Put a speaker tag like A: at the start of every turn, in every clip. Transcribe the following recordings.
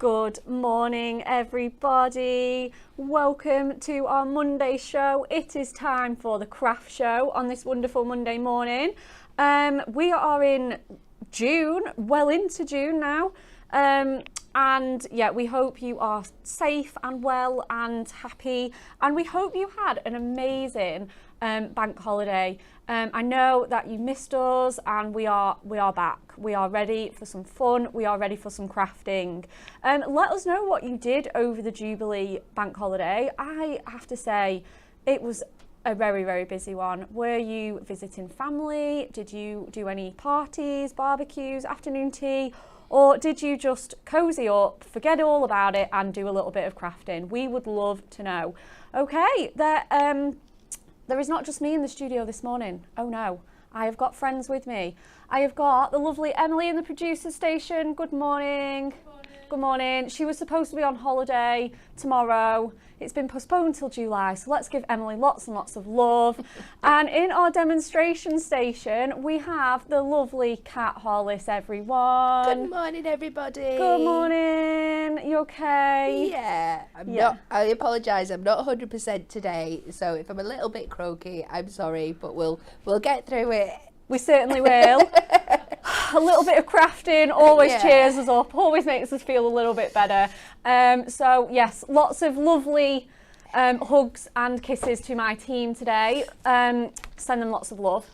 A: Good morning, everybody. Welcome to our Monday show. It is time for the craft show on this wonderful Monday morning. We are in June, well into June now. And yeah, we hope you are safe and well and happy. And we hope you had an amazing bank holiday. I know that you missed us, and we are back. We are ready for some fun. We are ready for some crafting. Let us know what you did over the Jubilee bank holiday. I have to say, it was a very, very busy one. Were you visiting family? Did you do any parties, barbecues, afternoon tea? Or did you just cozy up, forget all about it, and do a little bit of crafting? We would love to know. Okay, there is not just me in the studio this morning. Oh no, I have got friends with me. I have got the lovely Emily in the producer station. Good morning.
B: Good morning.
A: Good morning. She was supposed to be on holiday tomorrow. It's been postponed till July, so let's give Emily lots and lots of love. And in our demonstration station, we have the lovely Cat Hollis, everyone.
B: Good morning, everybody.
A: Good morning. You okay?
B: Yeah, I apologise. I'm not 100% today, so if I'm a little bit croaky, I'm sorry, but we'll get through it.
A: We certainly will. A little bit of crafting always cheers us up, always makes us feel a little bit better. So yes, lots of lovely hugs and kisses to my team today. Send them lots of love.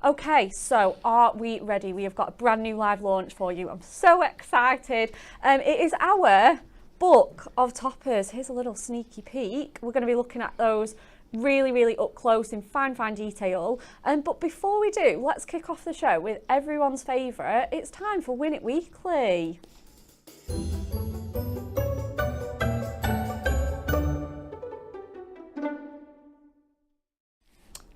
A: Okay, so are we ready? We have got a brand new live launch for you. I'm so excited. It is our book of toppers. Here's a little sneaky peek. We're going to be looking at those really up close in fine detail. But before we do, let's kick off the show with everyone's favourite. It's time for Win It Weekly.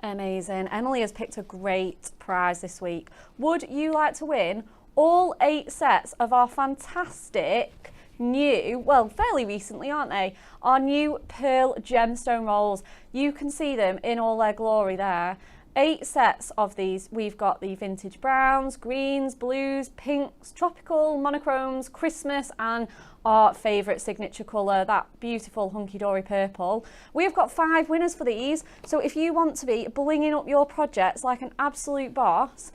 A: Amazing. Emily has picked a great prize this week. Would you like to win all 8 sets of our fantastic new, well, fairly recently, aren't they? Our new pearl gemstone rolls. You can see them in all their glory there. 8 sets of these. We've got the vintage browns, greens, blues, pinks, tropical, monochromes, Christmas, and our favourite signature colour, that beautiful hunky-dory purple. We've got 5 winners for these, so if you want to be blinging up your projects like an absolute boss,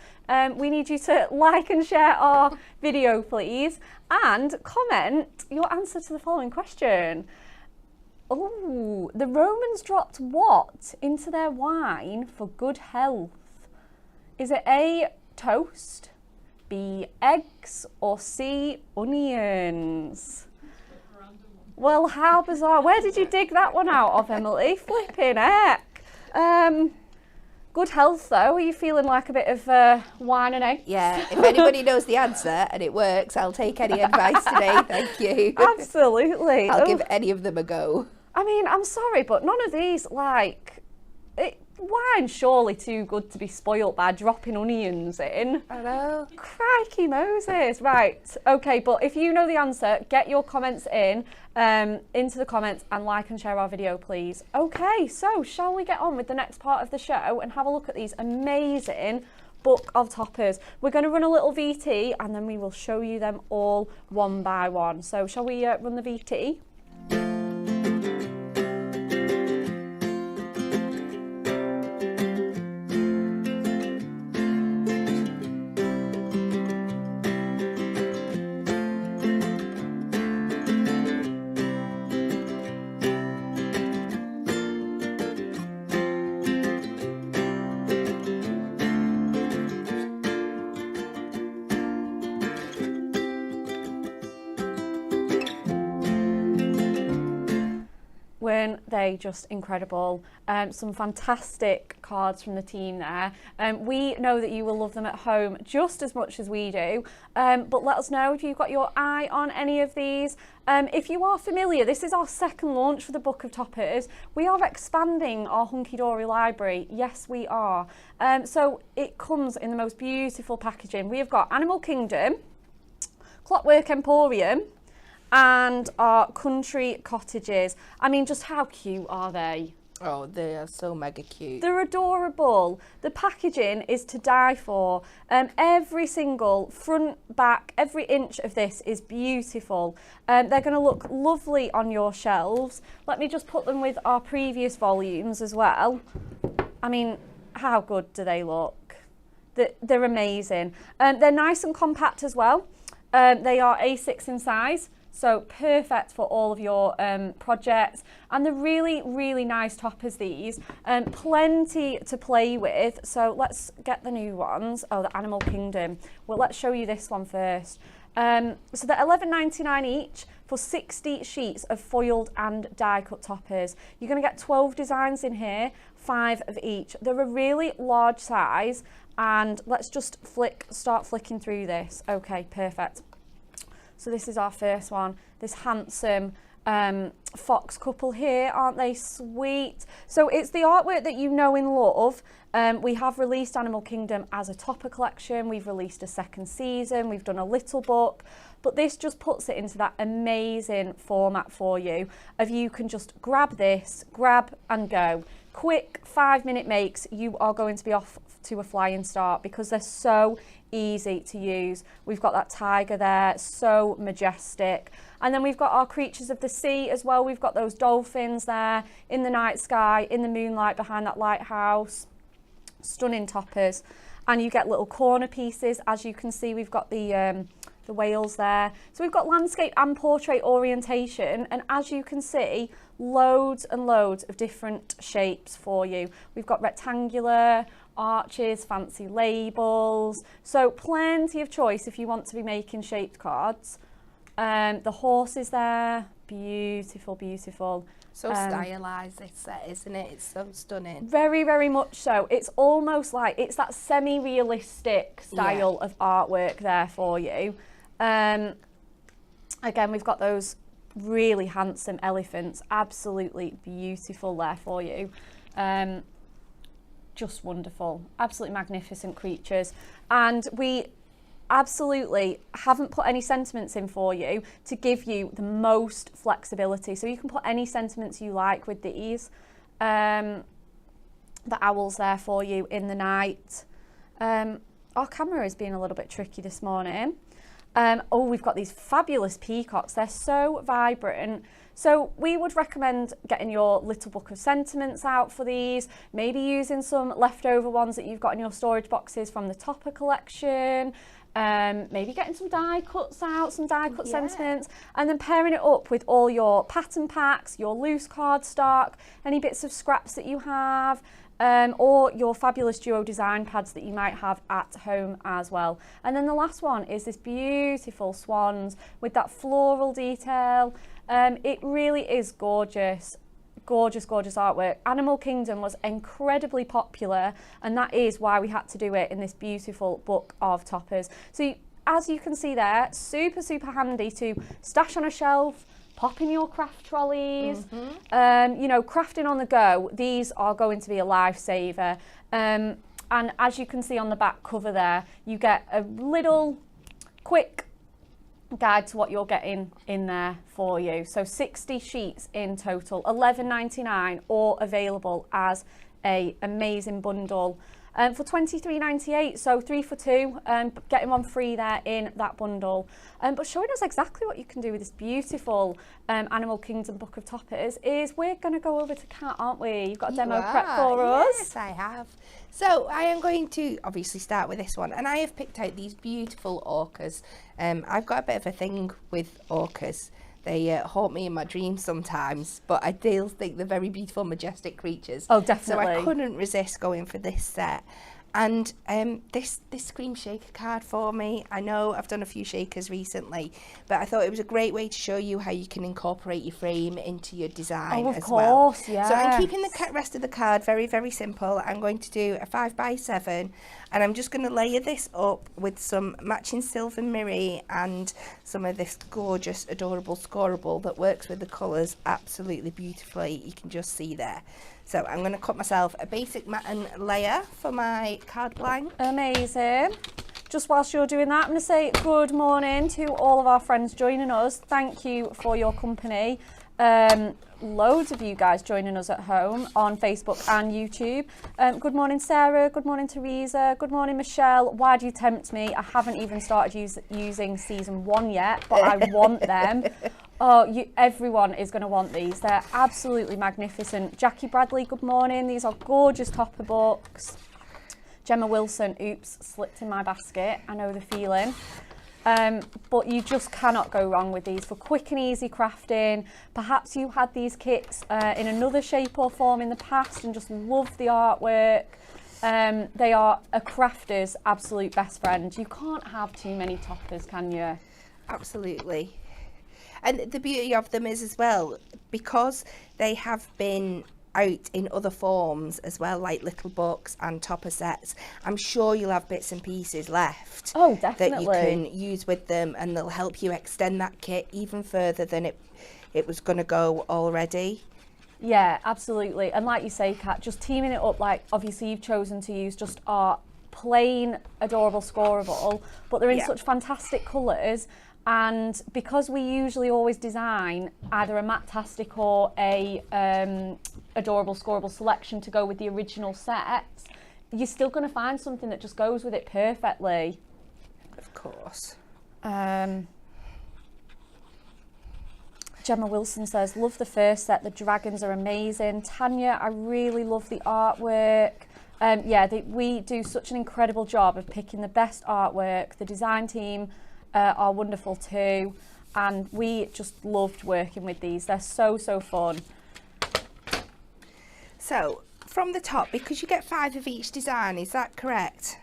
A: we need you to like and share our video, please, and comment your answer to the following question. Oh, the Romans dropped what into their wine for good health? Is it A, toast, B, eggs, or C, onions? Well, how bizarre. Where did you dig that one out of, Emily? Flipping heck. Good health, though. Are you feeling like a bit of wine and eggs?
B: Yeah, if anybody knows the answer and it works, I'll take any advice today. Thank you.
A: Absolutely.
B: I'll give any of them a go.
A: I mean, I'm sorry, but none of these, wine's surely too good to be spoilt by dropping onions in.
B: I know.
A: Crikey Moses. Right, okay, but if you know the answer, get your comments in, into the comments, and like and share our video, please. Okay, so shall we get on with the next part of the show and have a look at these amazing book of toppers? We're going to run a little VT, and then we will show you them all one by one. So shall we run the VT? Weren't they just incredible? Some fantastic cards from the team there. We know that you will love them at home just as much as we do, but let us know if you've got your eye on any of these. If you are familiar, this is our second launch for the Book of Toppers. We are expanding our hunky-dory library. Yes, we are. So it comes in the most beautiful packaging. We have got Animal Kingdom, Clockwork Emporium, and our country cottages. I mean, just how cute are they?
B: Oh, they are so mega cute.
A: They're adorable. The packaging is to die for. Every single front, back, every inch of this is beautiful. They're going to look lovely on your shelves. Let me just put them with our previous volumes as well. I mean, how good do they look? They're amazing. They're nice and compact as well. They are A6 in size. So perfect for all of your projects, and they're really, really nice toppers, these. Plenty to play with. So let's get the new ones. Oh, the Animal Kingdom. Well, let's show you this one first. So they're $11.99 each for 60 sheets of foiled and die cut toppers. You're going to get 12 designs in here, 5 of each. They're a really large size, and let's just start flicking through this. Okay, perfect. So this is our first one, this handsome fox couple here. Aren't they sweet? So it's the artwork that you know and love. We have released Animal Kingdom as a topper collection. We've released a second season. We've done a little book. But this just puts it into that amazing format for you of you can just grab this, grab and go. Quick 5-minute makes, you are going to be off to a flying start because they're so easy to use. We've got that tiger there, so majestic. And then we've got our creatures of the sea as well. We've got those dolphins there in the night sky, in the moonlight behind that lighthouse. Stunning toppers. And you get little corner pieces. As you can see, we've got the whales there. So we've got landscape and portrait orientation. And as you can see, loads and loads of different shapes for you. We've got rectangular, arches, fancy labels. So plenty of choice if you want to be making shaped cards. The horses there, beautiful, beautiful.
B: So stylised this set, isn't it? It's so stunning.
A: Very, very much so. It's almost like it's that semi-realistic style of artwork there for you. Again, we've got those really handsome elephants, absolutely beautiful there for you. Just wonderful, absolutely magnificent creatures. And we absolutely haven't put any sentiments in for you to give you the most flexibility. So you can put any sentiments you like with these. The owls there for you in the night. Our camera is being a little bit tricky this morning. Oh, we've got these fabulous peacocks. They're so vibrant. So we would recommend getting your little book of sentiments out for these, maybe using some leftover ones that you've got in your storage boxes from the topper collection, maybe getting some die cuts out, some die cut sentiments, and then pairing it up with all your pattern packs, your loose cardstock, any bits of scraps that you have, or your fabulous duo design pads that you might have at home as well. And then the last one is this beautiful swans with that floral detail. It really is gorgeous. Gorgeous, gorgeous artwork. Animal Kingdom was incredibly popular, and that is why we had to do it in this beautiful book of toppers. So as you can see there, super, super handy to stash on a shelf, pop in your craft trolleys, you know, crafting on the go. These are going to be a lifesaver. And as you can see on the back cover there, you get a little quick guide to what you're getting in there for you. So 60 sheets in total, $11.99, or available as a amazing bundle for $23.98, so 3 for 2, getting one free there in that bundle. But showing us exactly what you can do with this beautiful Animal Kingdom book of toppers is we're going to go over to Cat, aren't we? You've got a demo prep for us.
B: Yes, I have. So I am going to obviously start with this one, and I have picked out these beautiful orcas. I've got a bit of a thing with orcas. They haunt me in my dreams sometimes, but I still think they're very beautiful, majestic creatures.
A: Oh, definitely.
B: So I couldn't resist going for this set. And this Scream Shaker card for me, I know I've done a few shakers recently, but I thought it was a great way to show you how you can incorporate your frame into your design as well.
A: Oh, of course, yeah.
B: So I'm keeping the rest of the card very, very simple. I'm going to do a 5x7, and I'm just going to layer this up with some matching silver mirror and some of this gorgeous, adorable scoreable that works with the colours absolutely beautifully. You can just see there. So I'm going to cut myself a basic matten layer for my card blank.
A: Amazing. Just whilst you're doing that, I'm going to say good morning to all of our friends joining us. Thank you for your company. Loads of you guys joining us at home on Facebook and YouTube. Good morning, Sarah. Good morning, Teresa. Good morning, Michelle. Why do you tempt me? I haven't even started using season 1 yet, but I want them. Oh, everyone is going to want these. They're absolutely magnificent. Jackie Bradley, good morning. These are gorgeous topper books. Gemma Wilson, oops, slipped in my basket. I know the feeling. But you just cannot go wrong with these for quick and easy crafting. Perhaps you had these kits in another shape or form in the past and just love the artwork. They are a crafter's absolute best friend. You can't have too many toppers, can you?
B: Absolutely. And the beauty of them is as well, because they have been out in other forms as well, like little books and topper sets. I'm sure you'll have bits and pieces left.
A: Oh, definitely.
B: That you can use with them, and they'll help you extend that kit even further than it was going to go already.
A: Yeah, absolutely. And like you say, Kat, just teaming it up, like obviously you've chosen to use just our plain adorable scoreable, but they're in such fantastic colours. And because we usually always design either a Matte-tastic or a adorable scoreable selection to go with the original sets, you're still going to find something that just goes with it perfectly.
B: Of course.
A: Gemma Wilson says, love the first set, the dragons are amazing. Tanya, I really love the artwork. We do such an incredible job of picking the best artwork. The design team are wonderful too, and we just loved working with these. They're so fun.
B: So from the top, because you get 5 of each design, is that correct?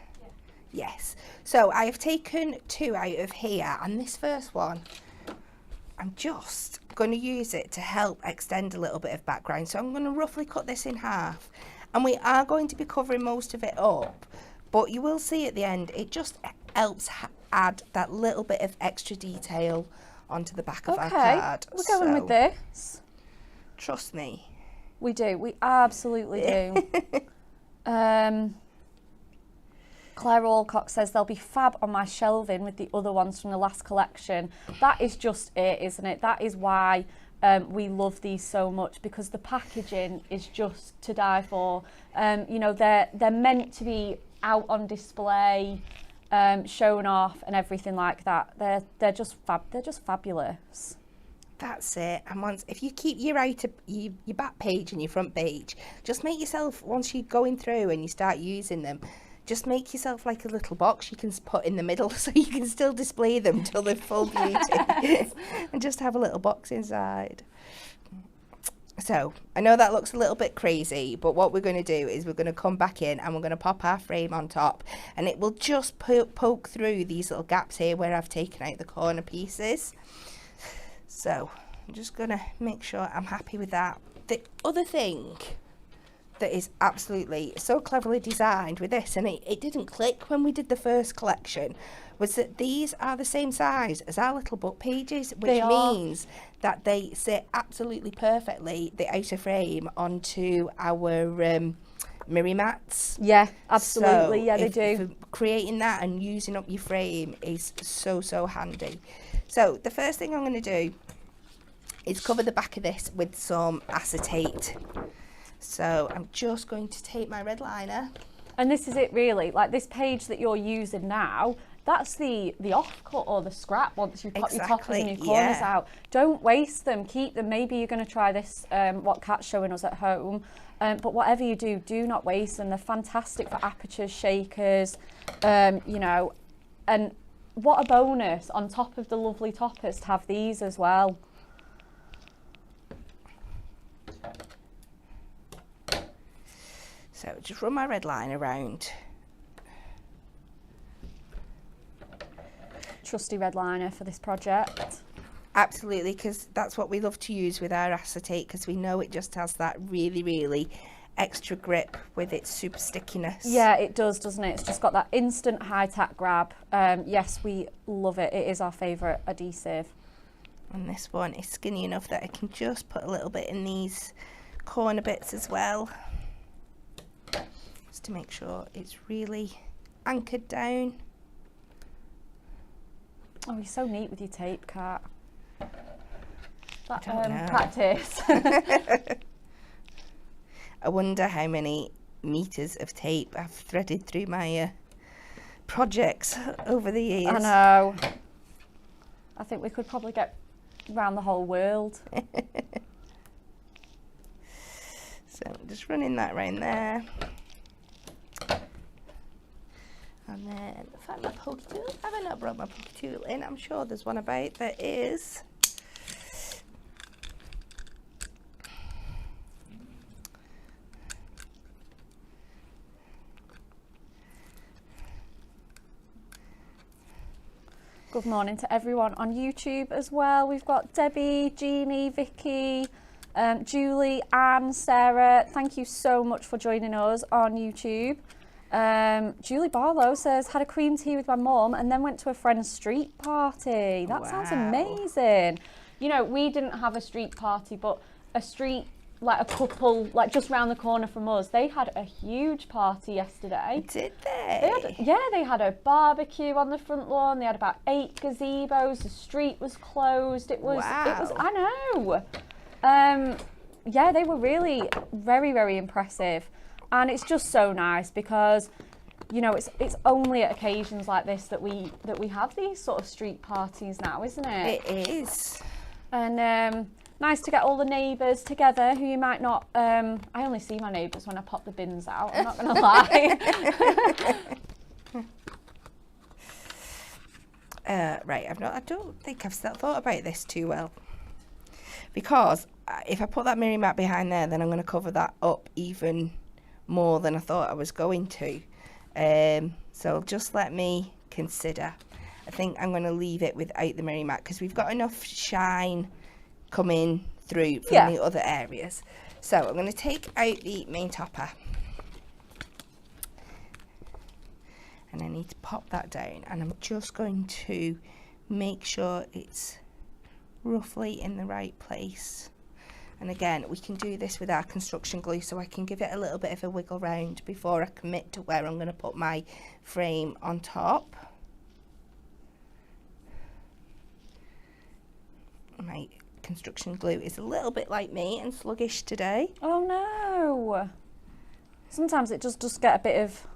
B: Yeah. Yes. So I have taken 2 out of here, and this first one, I'm just going to use it to help extend a little bit of background. So I'm going to roughly cut this in half, and we are going to be covering most of it up, but you will see at the end it just helps add that little bit of extra detail onto the back of our card.
A: We're going with this.
B: Trust me.
A: We do. We absolutely do. Claire Alcock says they'll be fab on my shelving with the other ones from the last collection. That is just it, isn't it? That is why we love these so much, because the packaging is just to die for. You know, they're meant to be out on display, shown off and everything like that. They're just fabulous.
B: That's it. And if you keep your back page and your front page, just make yourself, once you're going through and you start using them, just make yourself like a little box you can put in the middle so you can still display them till they're full beauty. And just have a little box inside. So I know that looks a little bit crazy, but what we're going to do is we're going to come back in and we're going to pop our frame on top, and it will just poke through these little gaps here where I've taken out the corner pieces. So I'm just going to make sure I'm happy with that. The other thing that is absolutely so cleverly designed with this, and it didn't click when we did the first collection, was that these are the same size as our little book pages, which means that they sit absolutely perfectly, the outer frame, onto our mirror mats.
A: Yeah, absolutely. So yeah, they do.
B: Creating that and using up your frame is so handy. So the first thing I'm going to do is cover the back of this with some acetate. So I'm just going to take my red liner.
A: And this is it really, like this page that you're using now, that's the offcut or the scrap once you've got your toppers and your corners out. Don't waste them, keep them. Maybe you're going to try this, what Kat's showing us at home. But whatever you do not waste them. They're fantastic for apertures, shakers, you know. And what a bonus on top of the lovely toppers to have these as well.
B: So just run my red line around.
A: Trusty red liner for this project.
B: Absolutely, because that's what we love to use with our acetate, because we know it just has that really extra grip with its super stickiness.
A: Yeah, it does, doesn't it? It's just got that instant high-tack grab. Yes, we love it. It is our favourite adhesive.
B: And this one is skinny enough that I can just put a little bit in these corner bits as well, just to make sure it's really anchored down.
A: Oh, you're so neat with your tape, Kat. that
B: don't know.
A: practice.
B: I wonder how many meters of tape I've threaded through my projects over the years.
A: I know. I think we could probably get around the whole world.
B: So just running that round there. And then find my pokey tool. Have I not brought my pokey tool in? I'm sure there's one about. There is.
A: Good morning to everyone on YouTube as well. We've got Debbie, Jeannie, Vicky, Julie, Anne, Sarah. Thank you so much for joining us on YouTube. Julie Barlow says, had a cream tea with my mum and then went to a friend's street party. That sounds amazing. You know, we didn't have a street party, but a street, like a couple, like just round the corner from us, they had a huge party yesterday.
B: Did they?
A: They had a barbecue on the front lawn. They had about 8 gazebos. The street was closed. It was, I know. Yeah, they were really very, very impressive. And it's just so nice because, you know, it's only at occasions like this that we have these sort of street parties now, isn't it?
B: It is.
A: And nice to get all the neighbours together who you might not... I only see my neighbours when I pop the bins out, I'm not going to lie.
B: Right, I don't think I've still thought about this too well. Because if I put that mirror mat behind there, then I'm going to cover that up even more than I thought I was going to. So just let me consider. I think I'm going to leave it without the mirror mat because we've got enough shine coming through from the other areas. So I'm going to take out the main topper. And I need to pop that down, and I'm just going to make sure it's roughly in the right place. And again, we can do this with our construction glue, so I can give it a little bit of a wiggle round before I commit to where I'm going to put my frame on top. My construction glue is a little bit like me and sluggish today.
A: Oh no! Sometimes it just get a bit of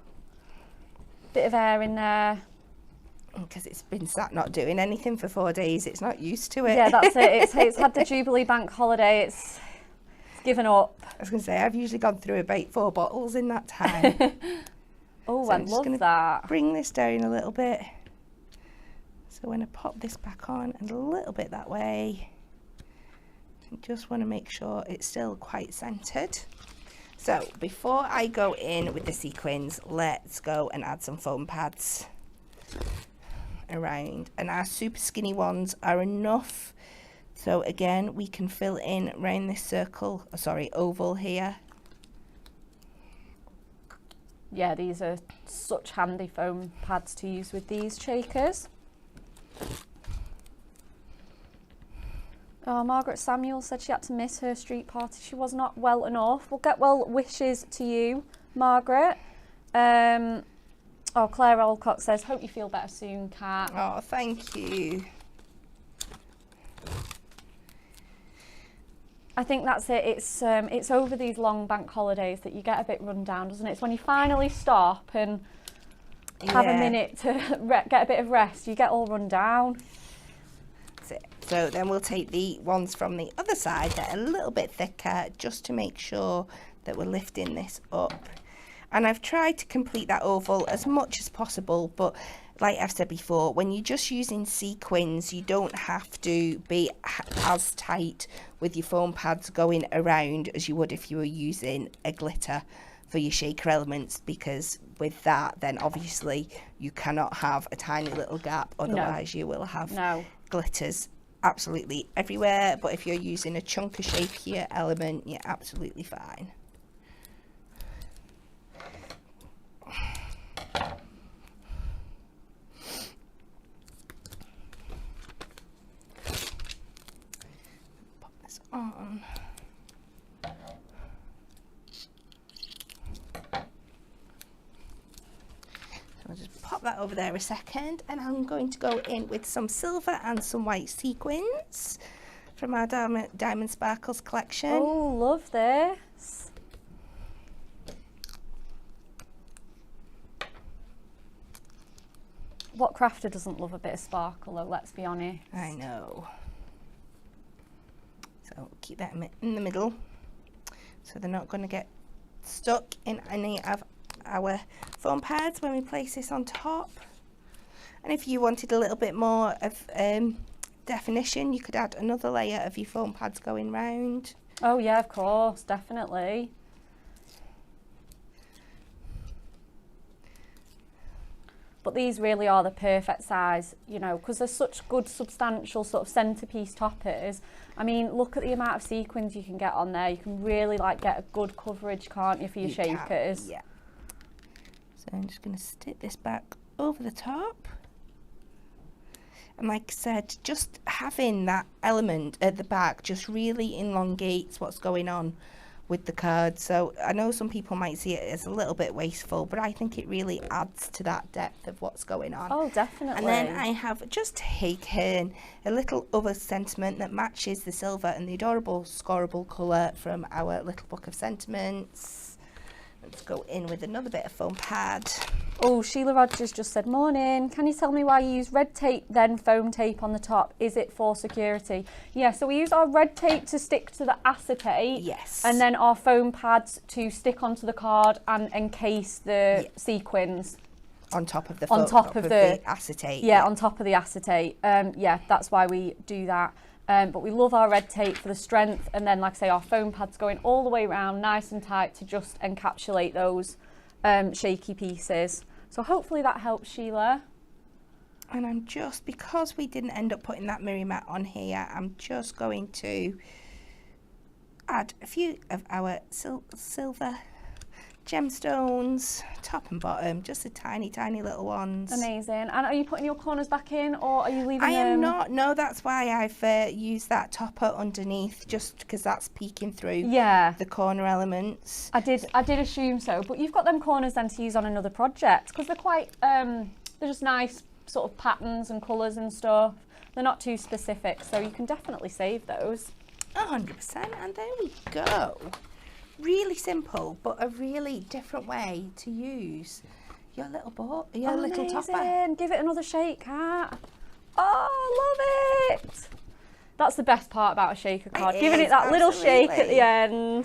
A: air in there.
B: Because it's been sat not doing anything for 4 days, it's not used to it.
A: Yeah, that's it. It's had the Jubilee bank holiday. It's given up.
B: I was going to say, I've usually gone through about 4 bottles in that time.
A: Oh,
B: so
A: I love that.
B: Bring this down a little bit. So when I pop this back on and a little bit that way, I just want to make sure it's still quite centered. So before I go in with the sequins, let's go and add some foam pads around, and our super skinny ones are enough. So again, we can fill in around this circle, oval here.
A: Yeah, these are such handy foam pads to use with these shakers. Oh, Margaret Samuel said she had to miss her street party. She was not well enough. We'll get well wishes to you, Margaret. Oh, Claire Olcott says, hope you feel better soon, Kat.
B: Oh, thank you.
A: I think that's it. It's over these long bank holidays that you get a bit run down, doesn't it? It's when you finally stop and have a minute to get a bit of rest, you get all run down.
B: That's it. So then we'll take the ones from the other side that are a little bit thicker, just to make sure that we're lifting this up. And I've tried to complete that oval as much as possible, but like I've said before, when you're just using sequins, you don't have to be as tight with your foam pads going around as you would if you were using a glitter for your shaker elements, because with that, then obviously you cannot have a tiny little gap, otherwise you will have glitters absolutely everywhere. But if you're using a chunker shakier element, you're absolutely fine. Pop this on. I'll just pop that over there a second, and I'm going to go in with some silver and some white sequins. from our Diamond Sparkles collection.
A: Oh, love this. What crafter doesn't love a bit of sparkle though, let's be honest.
B: I know. So keep that in the middle so they're not going to get stuck in any of our foam pads when we place this on top. And if you wanted a little bit more of definition, you could add another layer of your foam pads going round.
A: Oh yeah, of course, definitely. But these really are the perfect size, you know, because they're such good substantial sort of centerpiece toppers. I mean, look at the amount of sequins you can get on there. You can really like get a good coverage, can't you, for your shakers?
B: Yeah. So I'm just going to stick this back over the top. And like I said, just having that element at the back just really elongates what's going on with the card. So I know some people might see it as a little bit wasteful, but I think it really adds to that depth of what's going on.
A: Oh, definitely.
B: And then I have just taken a little other sentiment that matches the silver and the adorable scoreable colour from our little book of sentiments. Let's go in with another bit of foam pad.
A: Oh, Sheila Rogers just said, morning. Can you tell me why you use red tape, then foam tape on the top? Is it for security? Yeah, so we use our red tape to stick to the acetate.
B: Yes.
A: And then our foam pads to stick onto the card and encase the sequins.
B: On top of the
A: on top of the
B: acetate.
A: Yeah, on top of the acetate. Yeah, that's why we do that. But we love our red tape for the strength, and then, like I say, our foam pads going all the way around, nice and tight to just encapsulate those shaky pieces. So hopefully that helps, Sheila.
B: And I'm just, because we didn't end up putting that mirror mat on here, I'm just going to add a few of our silver gemstones, top and bottom, just the tiny little ones.
A: Amazing. And are you putting your corners back in, or are you leaving them?
B: I am not. No, that's why I've used that topper underneath, just because that's peeking through the corner elements.
A: I did assume so, but you've got them corners then to use on another project, because they're quite they're just nice sort of patterns and colours and stuff. They're not too specific, so you can definitely save those.
B: 100%. And there we go. Really simple, but a really different way to use your little little topper.
A: Give it another shake, Cat. Oh, love it. That's the best part about a shaker card, giving it that little shake at the end.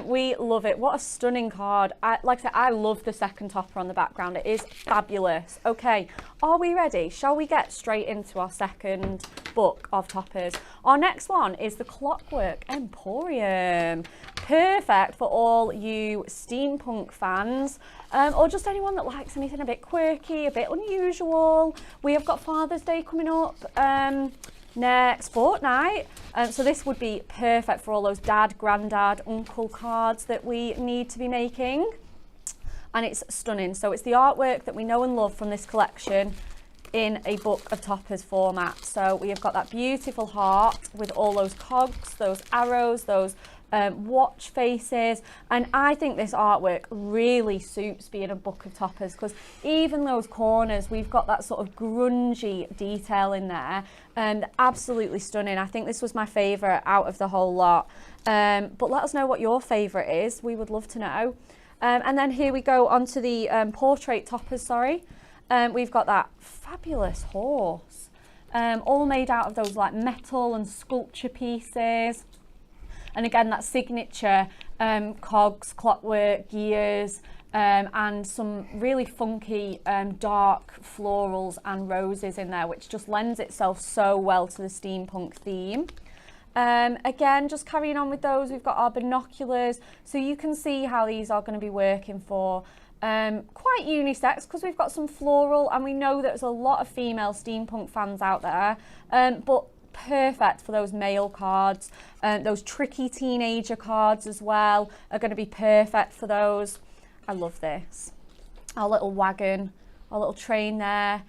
A: We love it. What a stunning card. Like I said, I love the second topper on the background. It is fabulous. Okay, are we ready? Shall we get straight into our second book of toppers? Our next one is the Clockwork Emporium. Perfect for all you steampunk fans, or just anyone that likes anything a bit quirky, a bit unusual. We have got Father's Day coming up next fortnight, so this would be perfect for all those dad, granddad, uncle cards that we need to be making. And it's stunning. So it's the artwork that we know and love from this collection in a book of toppers format. So we have got that beautiful heart with all those cogs, those arrows, those watch faces, and I think this artwork really suits being a book of toppers, because even those corners, we've got that sort of grungy detail in there, and absolutely stunning. I think this was my favourite out of the whole lot, but let us know what your favourite is. We would love to know. And then here we go onto the portrait toppers. We've got that fabulous horse, all made out of those like metal and sculpture pieces. And again, that signature cogs, clockwork, gears, and some really funky dark florals and roses in there, which just lends itself so well to the steampunk theme. Again, just carrying on with those, we've got our binoculars. So you can see how these are going to be working for quite unisex, because we've got some floral, and we know there's a lot of female steampunk fans out there, but perfect for those male cards. Those tricky teenager cards as well are going to be perfect for those. I love this. Our little wagon, our little train there.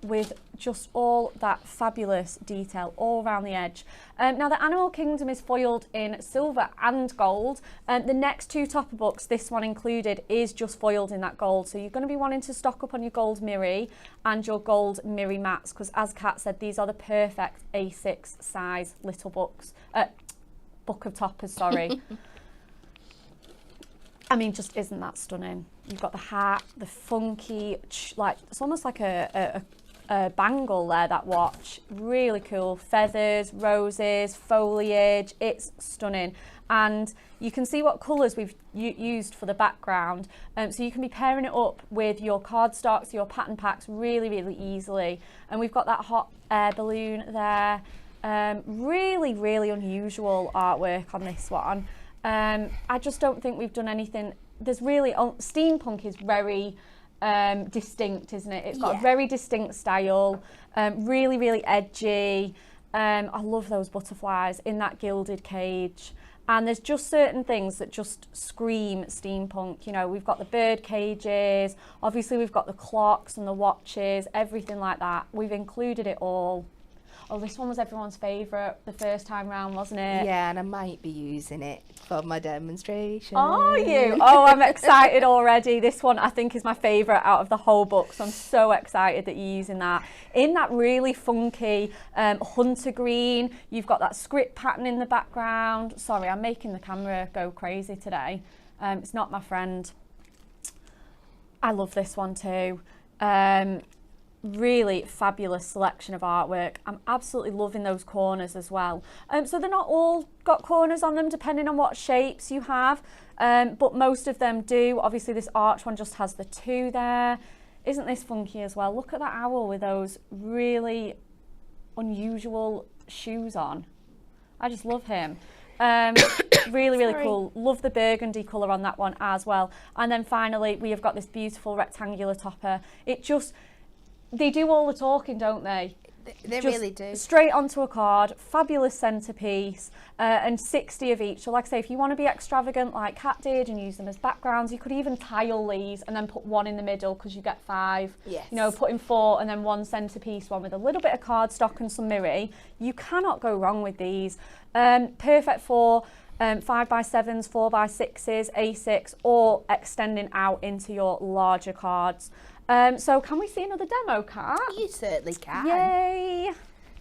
A: with just all that fabulous detail all around the edge. Now the Animal Kingdom is foiled in silver and gold. The next two topper books, this one included, is just foiled in that gold. So you're going to be wanting to stock up on your gold Miri and your gold Miri mats, because as Kat said, these are the perfect A6 size little books. Book of toppers, sorry. I mean, just isn't that stunning? You've got the hat, the funky, like, it's almost like a bangle there, that watch. Really cool. Feathers, roses, foliage. It's stunning. And you can see what colours we've used for the background. So you can be pairing it up with your cardstocks, your pattern packs really, really easily. And we've got that hot air balloon there. Really, really unusual artwork on this one. I just don't think we've done anything. There's really, steampunk is very distinct, isn't it? It's got a very distinct style, really, really edgy. I love those butterflies in that gilded cage. And there's just certain things that just scream steampunk. You know, we've got the bird cages, obviously we've got the clocks and the watches, everything like that. We've included it all. Oh, this one was everyone's favourite the first time round, wasn't it?
B: Yeah, and I might be using it for my demonstration.
A: Are you? Oh, I'm excited already. This one I think is my favourite out of the whole book, so I'm so excited that you're using that. In that really funky hunter green, you've got that script pattern in the background. Sorry, I'm making the camera go crazy today. It's not my friend. I love this one too. Really fabulous selection of artwork. I'm absolutely loving those corners as well. So they're not all got corners on them depending on what shapes you have, but most of them do. Obviously this arch one just has the two there. Isn't this funky as well? Look at that owl with those really unusual shoes on. I just love him. Really, really cool. Love the burgundy colour on that one as well. And then finally we have got this beautiful rectangular topper. It just, they do all the talking, don't they?
B: They really do.
A: Straight onto a card, fabulous centrepiece, and 60 of each. So like I say, if you want to be extravagant like Kat did and use them as backgrounds, you could even tile these and then put one in the middle because you get 5.
B: Yes.
A: You know, put in 4 and then one centrepiece, one with a little bit of cardstock and some Miri. You cannot go wrong with these. Perfect for 5x7s, 4x6s, A6, or extending out into your larger cards. So can we see another demo, Kat?
B: You certainly can.
A: Yay!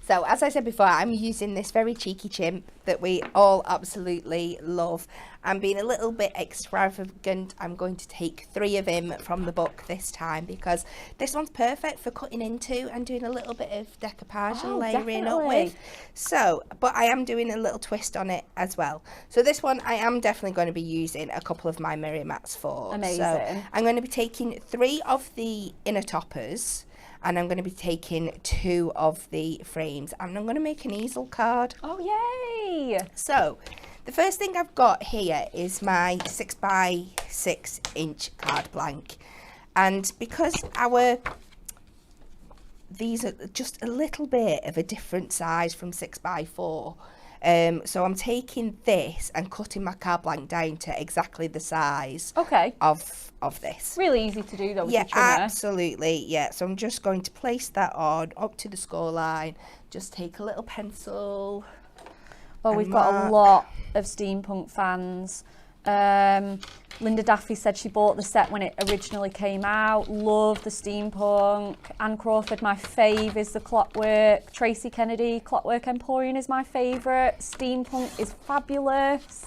B: So as I said before, I'm using this very cheeky chimp that we all absolutely love. I'm being a little bit extravagant. I'm going to take 3 of him from the book this time because this one's perfect for cutting into and doing a little bit of decoupage and layering up with. So, but I am doing a little twist on it as well. So this one I am definitely going to be using a couple of my Miri mats for.
A: Amazing.
B: So I'm going to be taking 3 of the inner toppers, and I'm going to be taking 2 of the frames, and I'm going to make an easel card.
A: Oh, yay!
B: So the first thing I've got here is my 6x6 inch card blank, and because these are just a little bit of a different size from 6x4, so I'm taking this and cutting my card blank down to exactly the size of this.
A: Really easy to do though with
B: the
A: trimmer.
B: Absolutely, yeah. So I'm just going to place that on up to the score line. Just take a little pencil.
A: Oh, we've got a lot of steampunk fans. Linda Daffy said she bought the set when it originally came out. Love the steampunk. Anne Crawford, my fave is the Clockwork. Tracy Kennedy, Clockwork Emporium is my favourite. Steampunk is fabulous.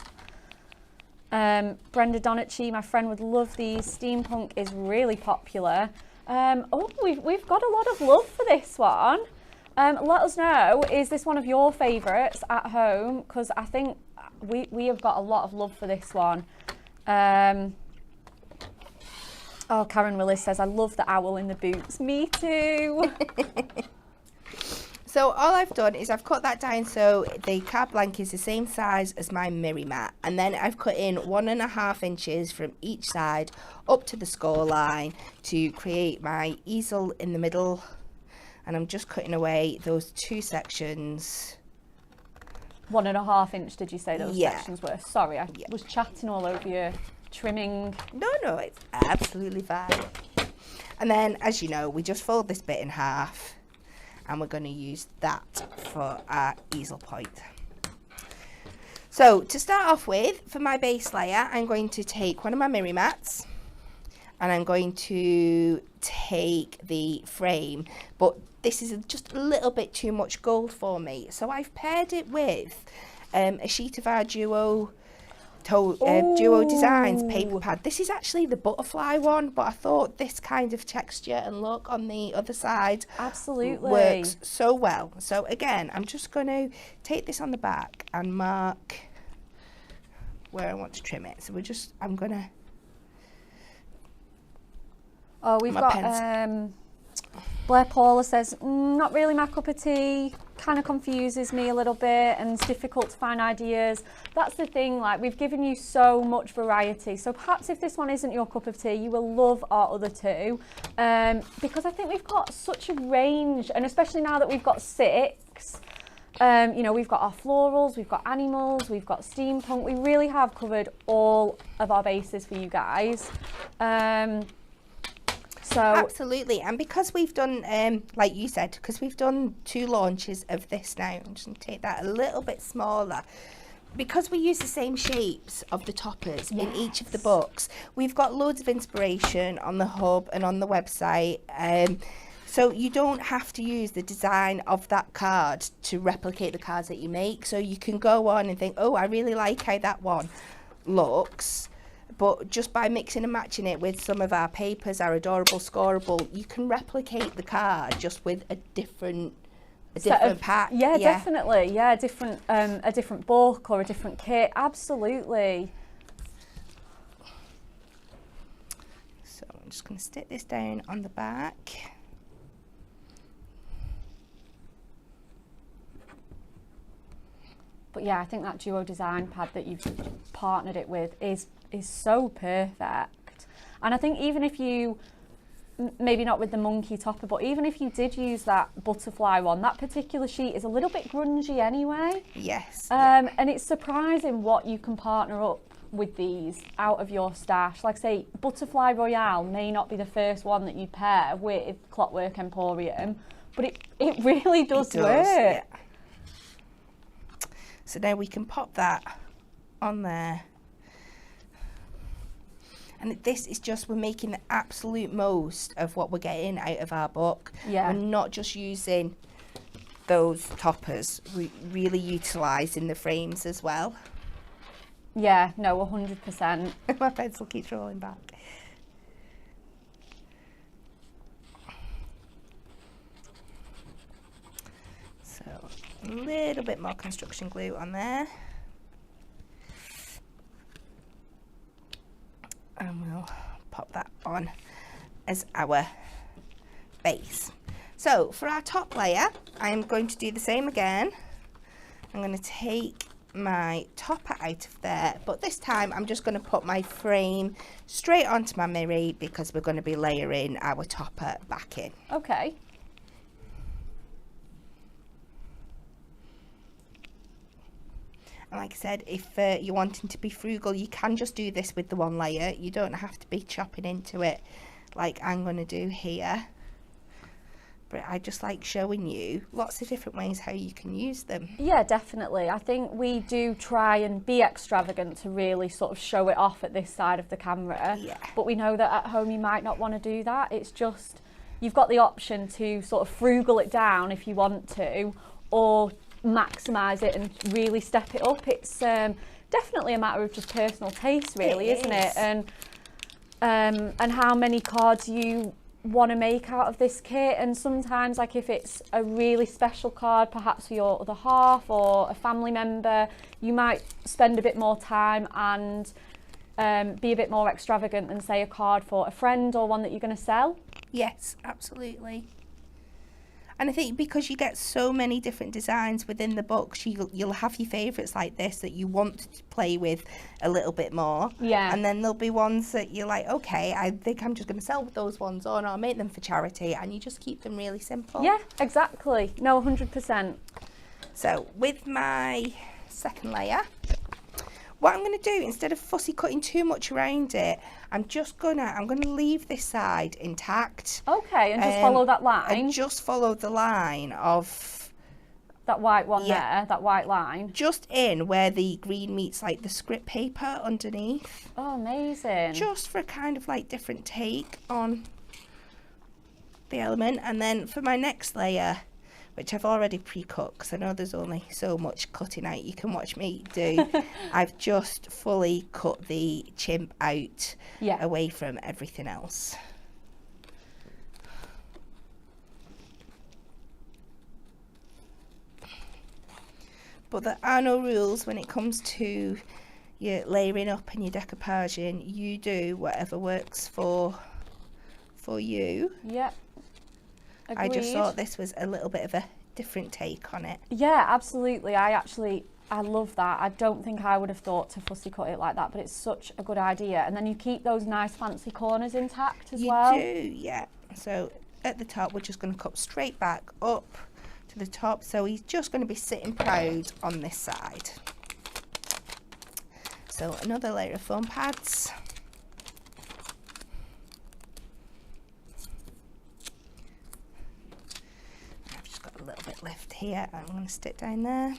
A: Brenda Donachi, my friend, would love these. Steampunk is really popular. We've got a lot of love for this one. Let us know, is this one of your favourites at home? Because I think we have got a lot of love for this one. Oh, Karen Willis says, I love the owl in the boots. Me too.
B: So all I've done is I've cut that down so the card blank is the same size as my Miri mat, and then I've cut in 1.5 inches from each side up to the score line to create my easel in the middle, and I'm just cutting away those 2 sections.
A: 1.5 inch, did you say those sections were? Sorry, I was chatting all over you. Trimming.
B: No, it's absolutely fine. And then, as you know, we just fold this bit in half, and we're going to use that for our easel point. So to start off with, for my base layer, I'm going to take one of my mirror mats, and I'm going to take the frame, but this is just a little bit too much gold for me. So I've paired it with a sheet of our Duo Designs paper pad. This is actually the butterfly one, but I thought this kind of texture and look on the other side
A: absolutely
B: works so well. So again, I'm just going to take this on the back and mark where I want to trim it. So I'm going to...
A: Oh, we've got Blair Paula says, not really my cup of tea, kind of confuses me a little bit and it's difficult to find ideas. That's the thing, like we've given you so much variety. So perhaps if this one isn't your cup of tea, you will love our other two, because I think we've got such a range, and especially now that we've got 6, you know, we've got our florals, we've got animals, we've got steampunk. We really have covered all of our bases for you guys. So
B: absolutely, and because we've done, like you said, because we've done 2 launches of this now, I'm just going to take that a little bit smaller. Because we use the same shapes of the toppers in each of the books, we've got loads of inspiration on the hub and on the website. So you don't have to use the design of that card to replicate the cards that you make. So you can go on and think, oh, I really like how that one looks. But just by mixing and matching it with some of our papers, our adorable scoreable, you can replicate the card just with a different pack.
A: Yeah, definitely. Yeah, a different book or a different kit. Absolutely.
B: So I'm just going to stick this down on the back.
A: But yeah, I think that Duo Design pad that you've partnered it with is so perfect. And I think even if you, maybe not with the monkey topper, but even if you did use that butterfly one, that particular sheet is a little bit grungy anyway.
B: Yes.
A: And it's surprising what you can partner up with these out of your stash. Like say, Butterfly Royale may not be the first one that you pair with Clockwork Emporium, but it really does work. Yeah.
B: So now we can pop that on there. And this is just, we're making the absolute most of what we're getting out of our book.
A: Yeah.
B: We're not just using those toppers, we're really utilising the frames as well.
A: Yeah, no, 100%.
B: My pencil keeps rolling back. So, a little bit more construction glue on there. And we'll pop that on as our base. So for our top layer, I'm going to do the same again. I'm going to take my topper out of there, but this time I'm just going to put my frame straight onto my mirror because we're going to be layering our topper back in.
A: Okay.
B: And like I said, if you're wanting to be frugal, you can just do this with the one layer. You don't have to be chopping into it like I'm going to do here. But I just like showing you lots of different ways how you can use them.
A: Yeah, definitely. I think we do try and be extravagant to really sort of show it off at this side of the camera.
B: Yeah.
A: But we know that at home you might not want to do that. It's just, you've got the option to sort of frugal it down if you want to, or maximise it and really step it up. It's definitely a matter of just personal taste, really, isn't it? And how many cards you want to make out of this kit. And sometimes, like if it's a really special card, perhaps for your other half or a family member, you might spend a bit more time and be a bit more extravagant than say a card for a friend or one that you're going to sell.
B: Yes, absolutely. And I think because you get so many different designs within the books, you'll have your favourites like this that you want to play with a little bit more.
A: Yeah.
B: And then there'll be ones that you're like, okay, I think I'm just going to sell those ones on, or I'll make them for charity, and you just keep them really simple.
A: Yeah, exactly. No, 100%.
B: So with my second layer, what I'm going to do, instead of fussy cutting too much around it, I'm going to leave this side intact.
A: Okay, and just follow that line.
B: And just follow the line of
A: that white one there, that white line.
B: Just in where the green meets like the script paper underneath.
A: Oh, amazing.
B: Just for a kind of like different take on the element. And then for my next layer, which I've already pre-cut, because I know there's only so much cutting out you can watch me do, I've just fully cut the chimp out away from everything else. But there are no rules when it comes to your layering up and your decoupaging. You do whatever works for you.
A: Yep. Agreed.
B: I just thought this was a little bit of a different take on it.
A: Yeah, absolutely. I love that. I don't think I would have thought to fussy cut it like that, but it's such a good idea. And then you keep those nice fancy corners intact as well.
B: You do, yeah. So at the top, we're just going to cut straight back up to the top. So he's just going to be sitting proud on this side. So another layer of foam pads. A little bit left here. I'm going to stick down there.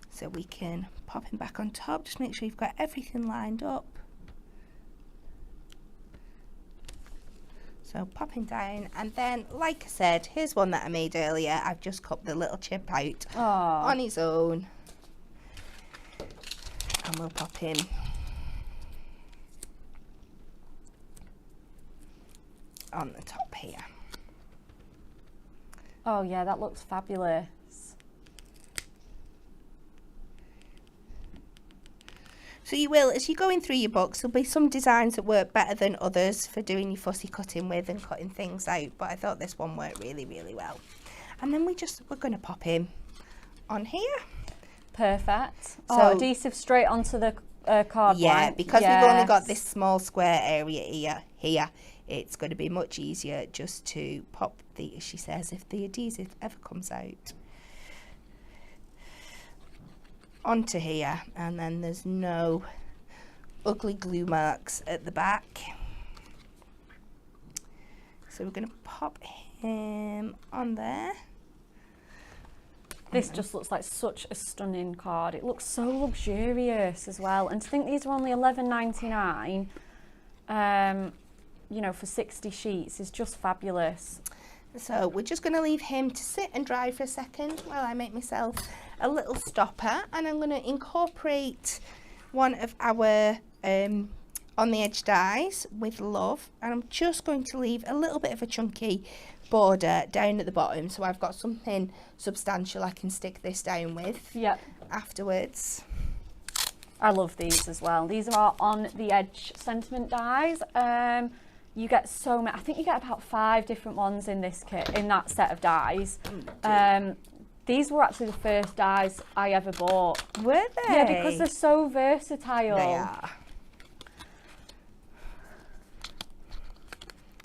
B: So we can pop him back on top. Just make sure you've got everything lined up. So pop him down, and then like I said, here's one that I made earlier. I've just cut the little chip out on his own, and we'll pop him on the top here.
A: Oh yeah, that looks fabulous.
B: So you will, as you're going through your books, there'll be some designs that work better than others for doing your fussy cutting with and cutting things out, but I thought this one worked really, really well. And then we're going to pop him on here.
A: Perfect. So adhesive straight onto the card
B: yeah,
A: blank.
B: Because we've only got this small square area here, it's going to be much easier just to pop the, as she says, if the adhesive ever comes out, onto here, and then there's no ugly glue marks at the back. So we're going to pop him on there.
A: This just looks like such a stunning card. It looks so luxurious as well, and to think these are only $11.99 you know, for 60 sheets is just fabulous.
B: So we're just going to leave him to sit and dry for a second while I make myself a little stopper, and I'm going to incorporate one of our on the edge dies with love, and I'm just going to leave a little bit of a chunky border down at the bottom, so I've got something substantial I can stick this down with afterwards.
A: I love these as well. These are on the edge sentiment dies. You get so many. I think you get about 5 different ones in this kit, in that set of dies. These were actually the first dies I ever bought.
B: Were they?
A: Yeah, because they're so versatile.
B: They are.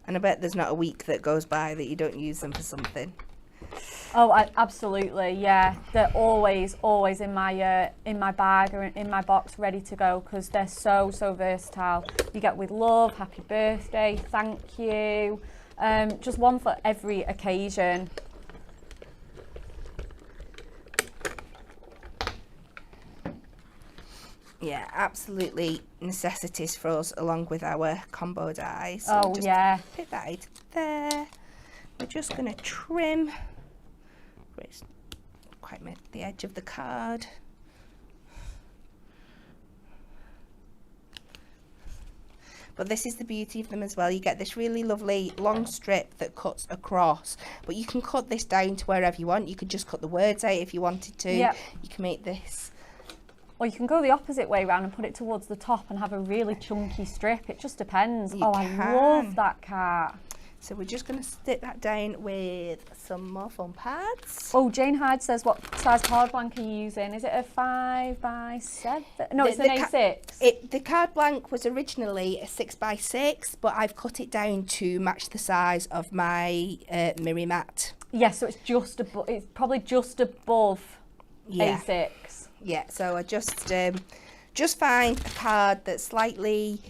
B: And I bet there's not a week that goes by that you don't use them for something.
A: Oh, absolutely, yeah. They're always in my bag or in my box, ready to go, because they're so versatile. You get with love, happy birthday, thank you, just one for every occasion.
B: Yeah, absolutely necessities for us, along with our combo dies.
A: So
B: just put that out there. We're just going to trim. It's quite the edge of the card. But this is the beauty of them as well. You get this really lovely long strip that cuts across, but you can cut this down to wherever you want. You could just cut the words out if you wanted to. You can make this. Or
A: you can go the opposite way around and put it towards the top and have a really chunky strip. It just depends. I love that cat.
B: So we're just going to stick that down with some more foam pads.
A: Oh, Jane Hyde says, what size card blank are you using? Is it a 5x7? No, it's an A6.
B: The card blank was originally a 6x6, but I've cut it down to match the size of my mirror mat.
A: Yes, so it's just above, it's probably just above A6.
B: Yeah, so I just find a card that's slightly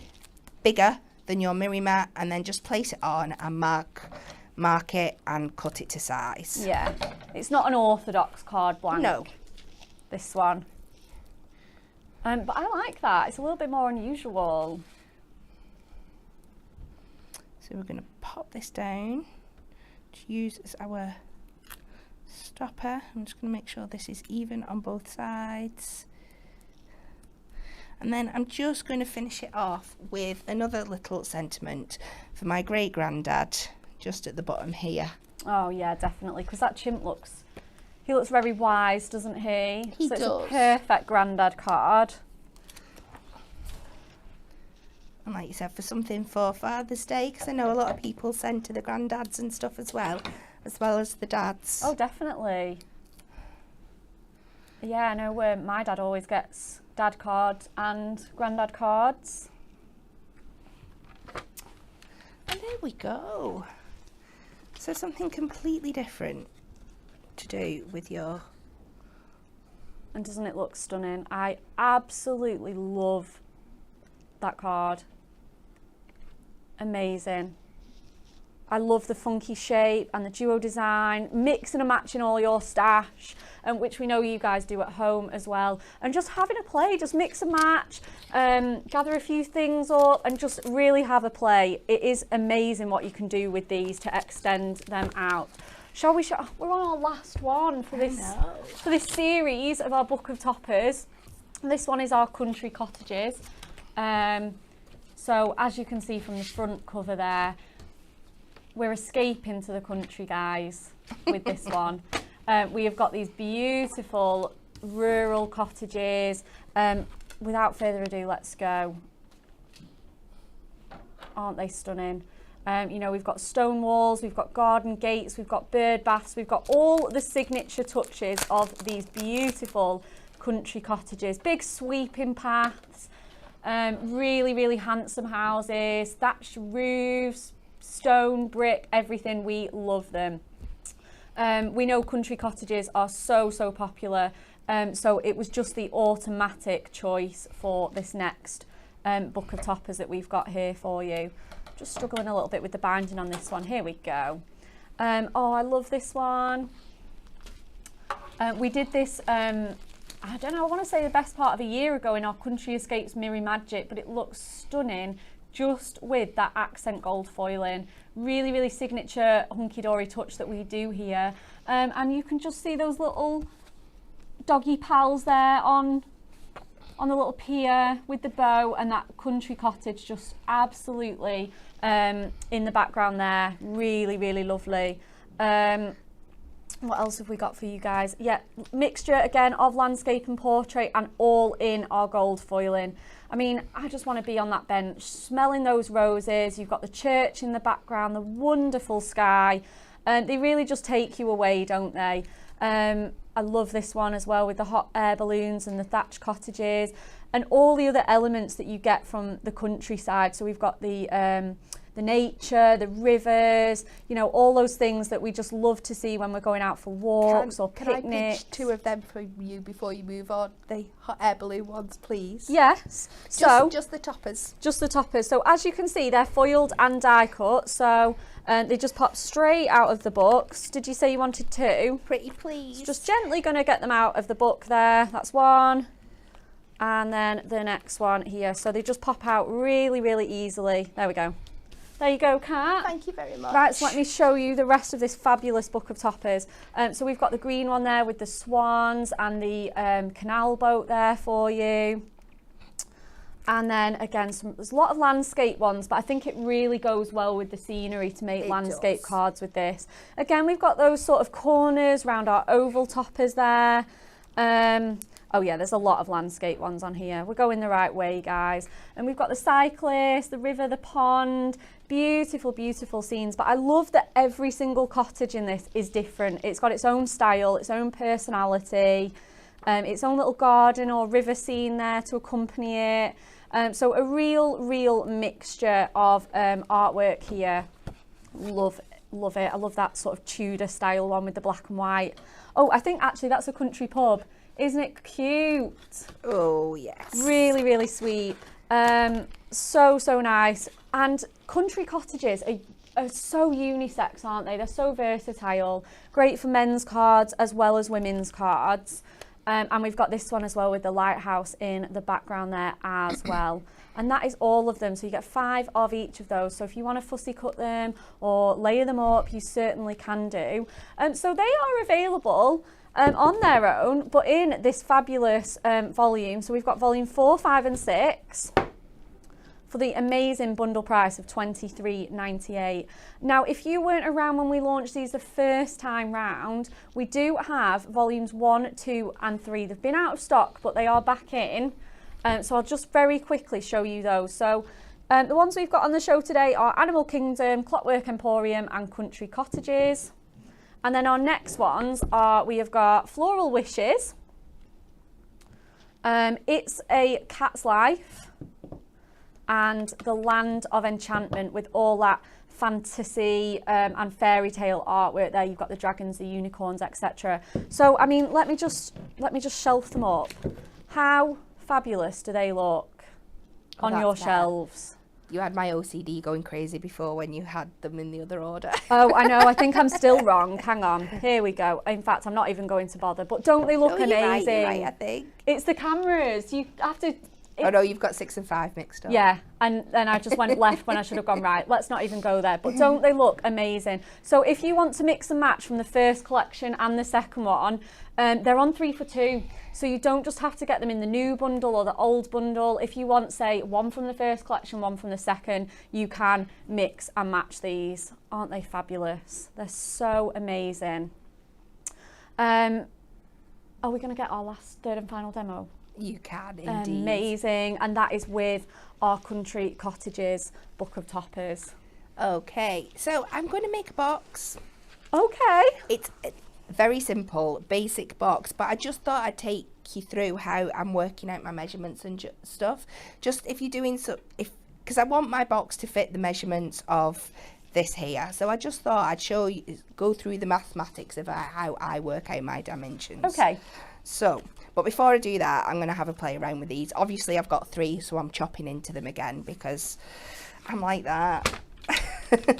B: bigger than your Miri mat, and then just place it on and mark it and cut it to size.
A: Yeah, it's not an orthodox card blank.
B: No.
A: This one. But I like that. It's a little bit more unusual.
B: So we're going to pop this down to use as our stopper. I'm just going to make sure this is even on both sides. And then I'm just going to finish it off with another little sentiment for my great granddad, just at the bottom here.
A: Oh yeah, definitely, because that chimp he looks very wise, doesn't he?
B: He
A: so
B: does.
A: It's a perfect granddad card.
B: And like you said, for something for Father's Day, because I know a lot of people send to the granddads and stuff as well as the dads.
A: Oh, definitely. Yeah, I know my dad always gets dad cards and granddad cards.
B: And there we go. So something completely different to do with your...
A: And doesn't it look stunning? I absolutely love that card. Amazing. I love the funky shape and the duo design, mixing and matching all your stash, which we know you guys do at home as well. And just having a play, just mix and match, gather a few things up and just really have a play. It is amazing what you can do with these to extend them out. Shall we show? We're on our last one for this series of our book of toppers. This one is our country cottages. So as you can see from the front cover there, we're escaping to the country, guys, with this one. We have got these beautiful rural cottages. Without further ado, let's go. Aren't they stunning? You know, we've got stone walls, we've got garden gates, we've got bird baths, we've got all the signature touches of these beautiful country cottages. Big sweeping paths, really, really handsome houses, thatched roofs, stone, brick, everything. We love them. We know country cottages are so popular, so it was just the automatic choice for this next book of toppers that we've got here for you. Just struggling a little bit with the binding on this one. Here we go. Oh, I love this one. We did this, I don't know, I want to say the best part of a year ago in our Country Escapes Miri Magic, but it looks stunning just with that accent gold foiling. Really, really signature hunky-dory touch that we do here. And you can just see those little doggy pals there on the little pier with the bow, and that country cottage just absolutely in the background there. Really, really lovely. What else have we got for you guys? Yeah, mixture again of landscape and portrait, and all in our gold foiling. I mean, I just want to be on that bench smelling those roses. You've got the church in the background, the wonderful sky. They really just take you away, don't they? I love this one as well, with the hot air balloons and the thatched cottages and all the other elements that you get from the countryside. So we've got the nature, the rivers, you know, all those things that we just love to see when we're going out for walks or picnics.
B: Can I pitch two of them for you before you move on? The hot air balloon ones, please.
A: Yes.
B: Just the toppers.
A: Just the toppers. So as you can see, they're foiled and die cut. So they just pop straight out of the books. Did you say you wanted two?
B: Pretty please.
A: So just gently going to get them out of the book there. That's one. And then the next one here. So they just pop out really, really easily. There we go. There you go, Kat.
B: Thank you very much.
A: Right, so let me show you the rest of this fabulous book of toppers. So we've got the green one there with the swans and the canal boat there for you. And then again, there's a lot of landscape ones, but I think it really goes well with the scenery to make landscape cards with this. Again, we've got those sort of corners around our oval toppers there. Oh yeah, there's a lot of landscape ones on here. We're going the right way, guys. And we've got the cyclist, the river, the pond. Beautiful, beautiful scenes. But I love that every single cottage in this is different. It's got its own style, its own personality, its own little garden or river scene there to accompany it. So a real mixture of artwork here. Love love it. I love that sort of Tudor style one with the black and white. Oh, I think actually that's a country pub. Isn't it cute?
B: Oh, yes.
A: Really, really sweet. So nice. And country cottages are so unisex, aren't they? They're so versatile. Great for men's cards as well as women's cards. And we've got this one as well with the lighthouse in the background there as well. And that is all of them. So you get 5 of each of those. So if you want to fussy cut them or layer them up, you certainly can do. So they are available on their own, but in this fabulous volume. So we've got volume 4, 5 and 6 for the amazing bundle price of £23.98. Now, if you weren't around when we launched these the first time round, we do have volumes 1, 2 and 3. They've been out of stock, but they are back in. So I'll just very quickly show you those. So the ones we've got on the show today are Animal Kingdom, Clockwork Emporium and Country Cottages. And then our next ones are, we have got Floral Wishes. It's a Cat's Life. And the Land of Enchantment with all that fantasy and fairy tale artwork there. You've got the dragons, the unicorns, etc. So I mean, let me just shelf them up. How fabulous do they look on your shelves?
B: You had my OCD going crazy before when you had them in the other order.
A: Oh, I know. I think I'm still wrong. Hang on. Here we go. In fact, I'm not even going to bother. But don't they look amazing?
B: You're right, I think.
A: It's the cameras. You have to...
B: Oh no, you've got 6 and 5 mixed up.
A: Yeah, and then I just went left when I should have gone right. Let's not even go there. But don't they look amazing? So if you want to mix and match from the first collection and the second one, they're on 3 for 2. So you don't just have to get them in the new bundle or the old bundle. If you want, say, one from the first collection, one from the second, you can mix and match these. Aren't they fabulous? They're so amazing. Are we going to get our last, third and final demo?
B: You can, indeed.
A: Amazing. And that is with our Country Cottages Book of Toppers.
B: Okay, so I'm going to make a box.
A: Okay.
B: It's a very simple, basic box, but I just thought I'd take you through how I'm working out my measurements and stuff. Just if you're doing so, because I want my box to fit the measurements of this here. So I just thought I'd show you, go through the mathematics of how I work out my dimensions.
A: Okay.
B: So, but before I do that, I'm going to have a play around with these. Obviously, I've got 3, so I'm chopping into them again because I'm like that.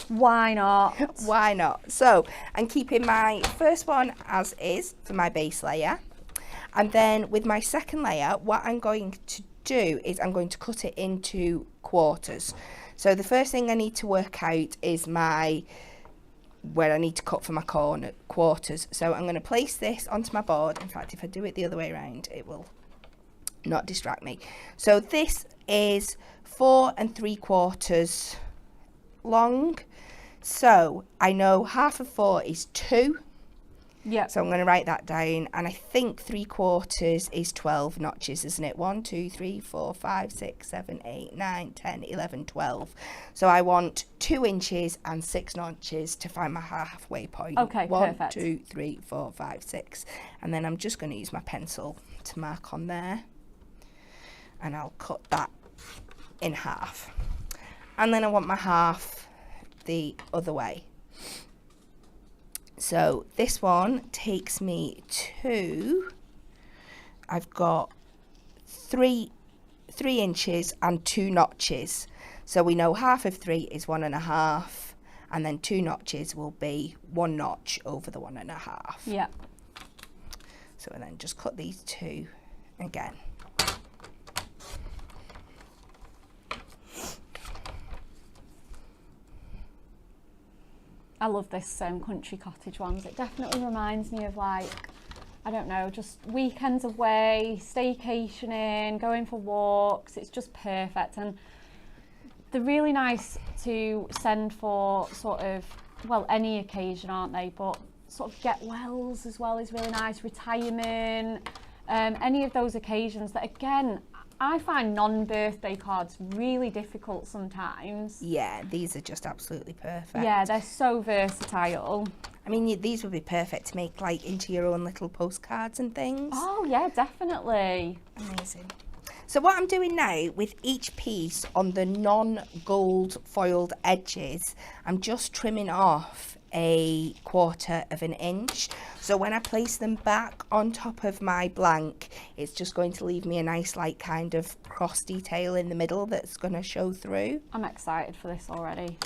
A: Why not?
B: Why not? So, I'm keeping my first one as is for my base layer. And then with my second layer, what I'm going to do is I'm going to cut it into quarters. So the first thing I need to work out is where I need to cut for my quarters. So I'm going to place this onto my board. In fact, if I do it the other way around, it will not distract me. So this is 4 3/4 long. So I know half of 4 is 2.
A: Yeah.
B: So I'm going to write that down, and I think 3/4 is 12 notches, isn't it? 1, 2, 3, 4, 5, 6, 7, 8, 9, 10, 11, 12. So I want 2 inches and 6 notches to find my halfway point.
A: Okay,
B: 1,
A: perfect.
B: 2, 3, 4, 5, 6. And then I'm just going to use my pencil to mark on there. And I'll cut that in half. And then I want my half the other way. So this one takes me to, I've got 3 inches and 2 notches. So we know half of 3 is 1.5, and then 2 notches will be 1 notch over the 1.5.
A: Yeah.
B: So and then just cut these 2 again.
A: I love this country cottage ones. It definitely reminds me of, like, I don't know, just weekends away, staycationing, going for walks. It's just perfect. And they're really nice to send for sort of, well, any occasion, aren't they? But sort of get wells as well is really nice. Retirement, any of those occasions that, again, I find non-birthday cards really difficult sometimes.
B: Yeah, these are just absolutely perfect.
A: Yeah, they're so versatile.
B: I mean, these would be perfect to make like into your own little postcards and things.
A: Oh yeah, definitely.
B: Amazing. So what I'm doing now with each piece on the non-gold foiled edges, I'm just trimming off 1/4 of an inch. So when I place them back on top of my blank, it's just going to leave me a nice like kind of cross detail in the middle that's going to show through.
A: I'm excited for this already.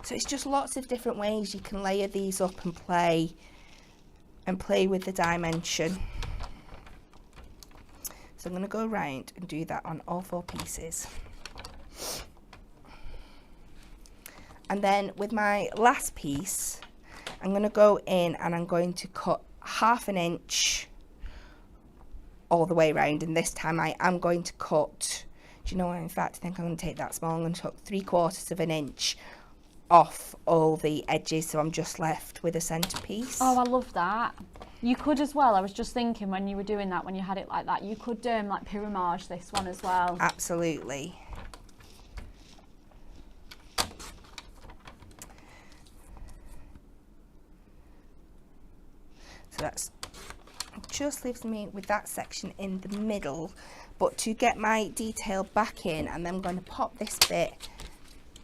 B: So it's just lots of different ways you can layer these up and play with the dimension. So I'm going to go around and do that on all 4 pieces. And then with my last piece, I'm going to go in and I'm going to cut 1/2 inch all the way around. And this time I am going to cut, do you know what, in fact, I think I'm going to take that small. I'm going to cut 3/4 of an inch off all the edges, so I'm just left with a centerpiece.
A: Oh, I love that. You could as well, I was just thinking when you were doing that, when you had it like that, you could like pyramage this one as well.
B: Absolutely. So that's just leaves me with that section in the middle, but to get my detail back in, and then I'm going to pop this bit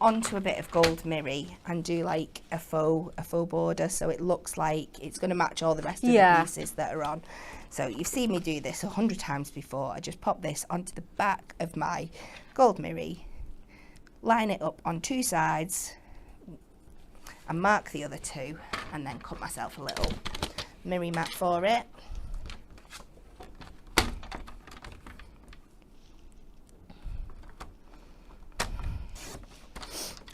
B: onto a bit of gold mirri and do like a faux border, so it looks like it's going to match all the rest of the pieces that are on. So you've seen me do this 100 times before. I just pop this onto the back of my gold mirri, line it up on 2 sides and mark the other 2, and then cut myself a little mirri mat for it.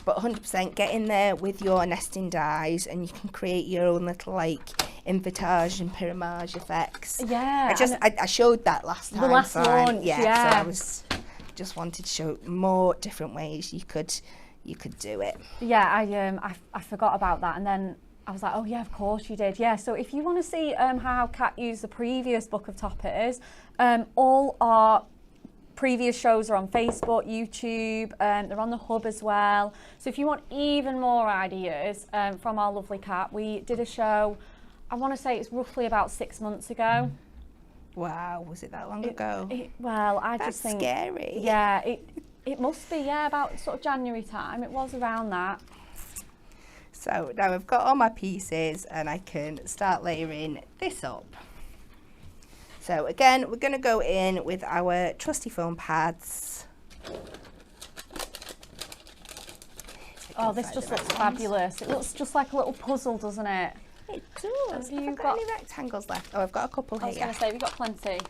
B: But 100% get in there with your nesting dies and you can create your own little like invitage and pyramage effects.
A: Yeah.
B: I showed that last time.
A: The last launch,
B: yeah. So I just wanted to show more different ways you could do it.
A: Yeah, I forgot about that, and then I was like, oh yeah, of course you did. Yeah, so if you want to see how Kat used the previous book of toppers, all our previous shows are on Facebook, YouTube, they're on the hub as well. So if you want even more ideas from our lovely Kat, we did a show, I want to say it's roughly about 6 months ago.
B: Wow, was it that long ago?
A: Well, I
B: That's
A: just think...
B: scary.
A: Yeah, it must be, yeah, about sort of January time. It was around that.
B: So now I've got all my pieces and I can start layering this up. So again, we're going to go in with our trusty foam pads.
A: Oh, this just looks fabulous. It looks just like a little puzzle, doesn't it?
B: It does.
A: Have
B: Have I got any rectangles left? Oh, I've got a couple here.
A: I was going to say, we've got plenty.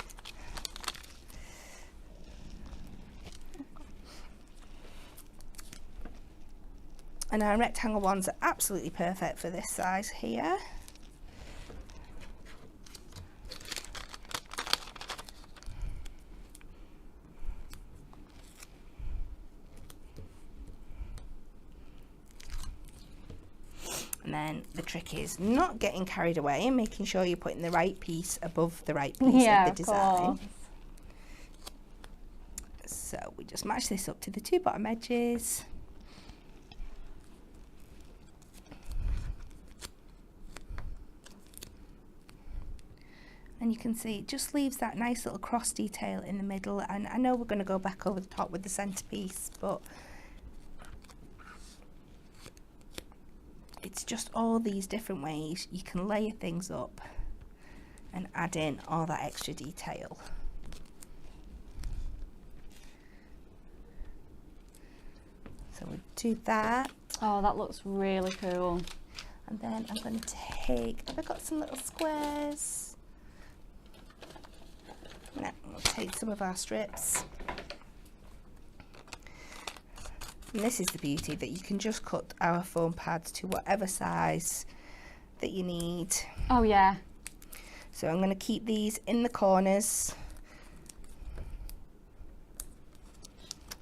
B: And our rectangle ones are absolutely perfect for this size here. And then the trick is not getting carried away and making sure you're putting the right piece above the right piece of the design.
A: Course.
B: So we just match this up to the 2 bottom edges. And you can see it just leaves that nice little cross detail in the middle, and I know we're going to go back over the top with the centerpiece, but it's just all these different ways you can layer things up and add in all that extra detail. So we'll do that.
A: Oh, that looks really cool.
B: And then I'm going to take, have I got some little squares? No, we'll take some of our strips. And this is the beauty, that you can just cut our foam pads to whatever size that you need.
A: Oh yeah.
B: So I'm going to keep these in the corners.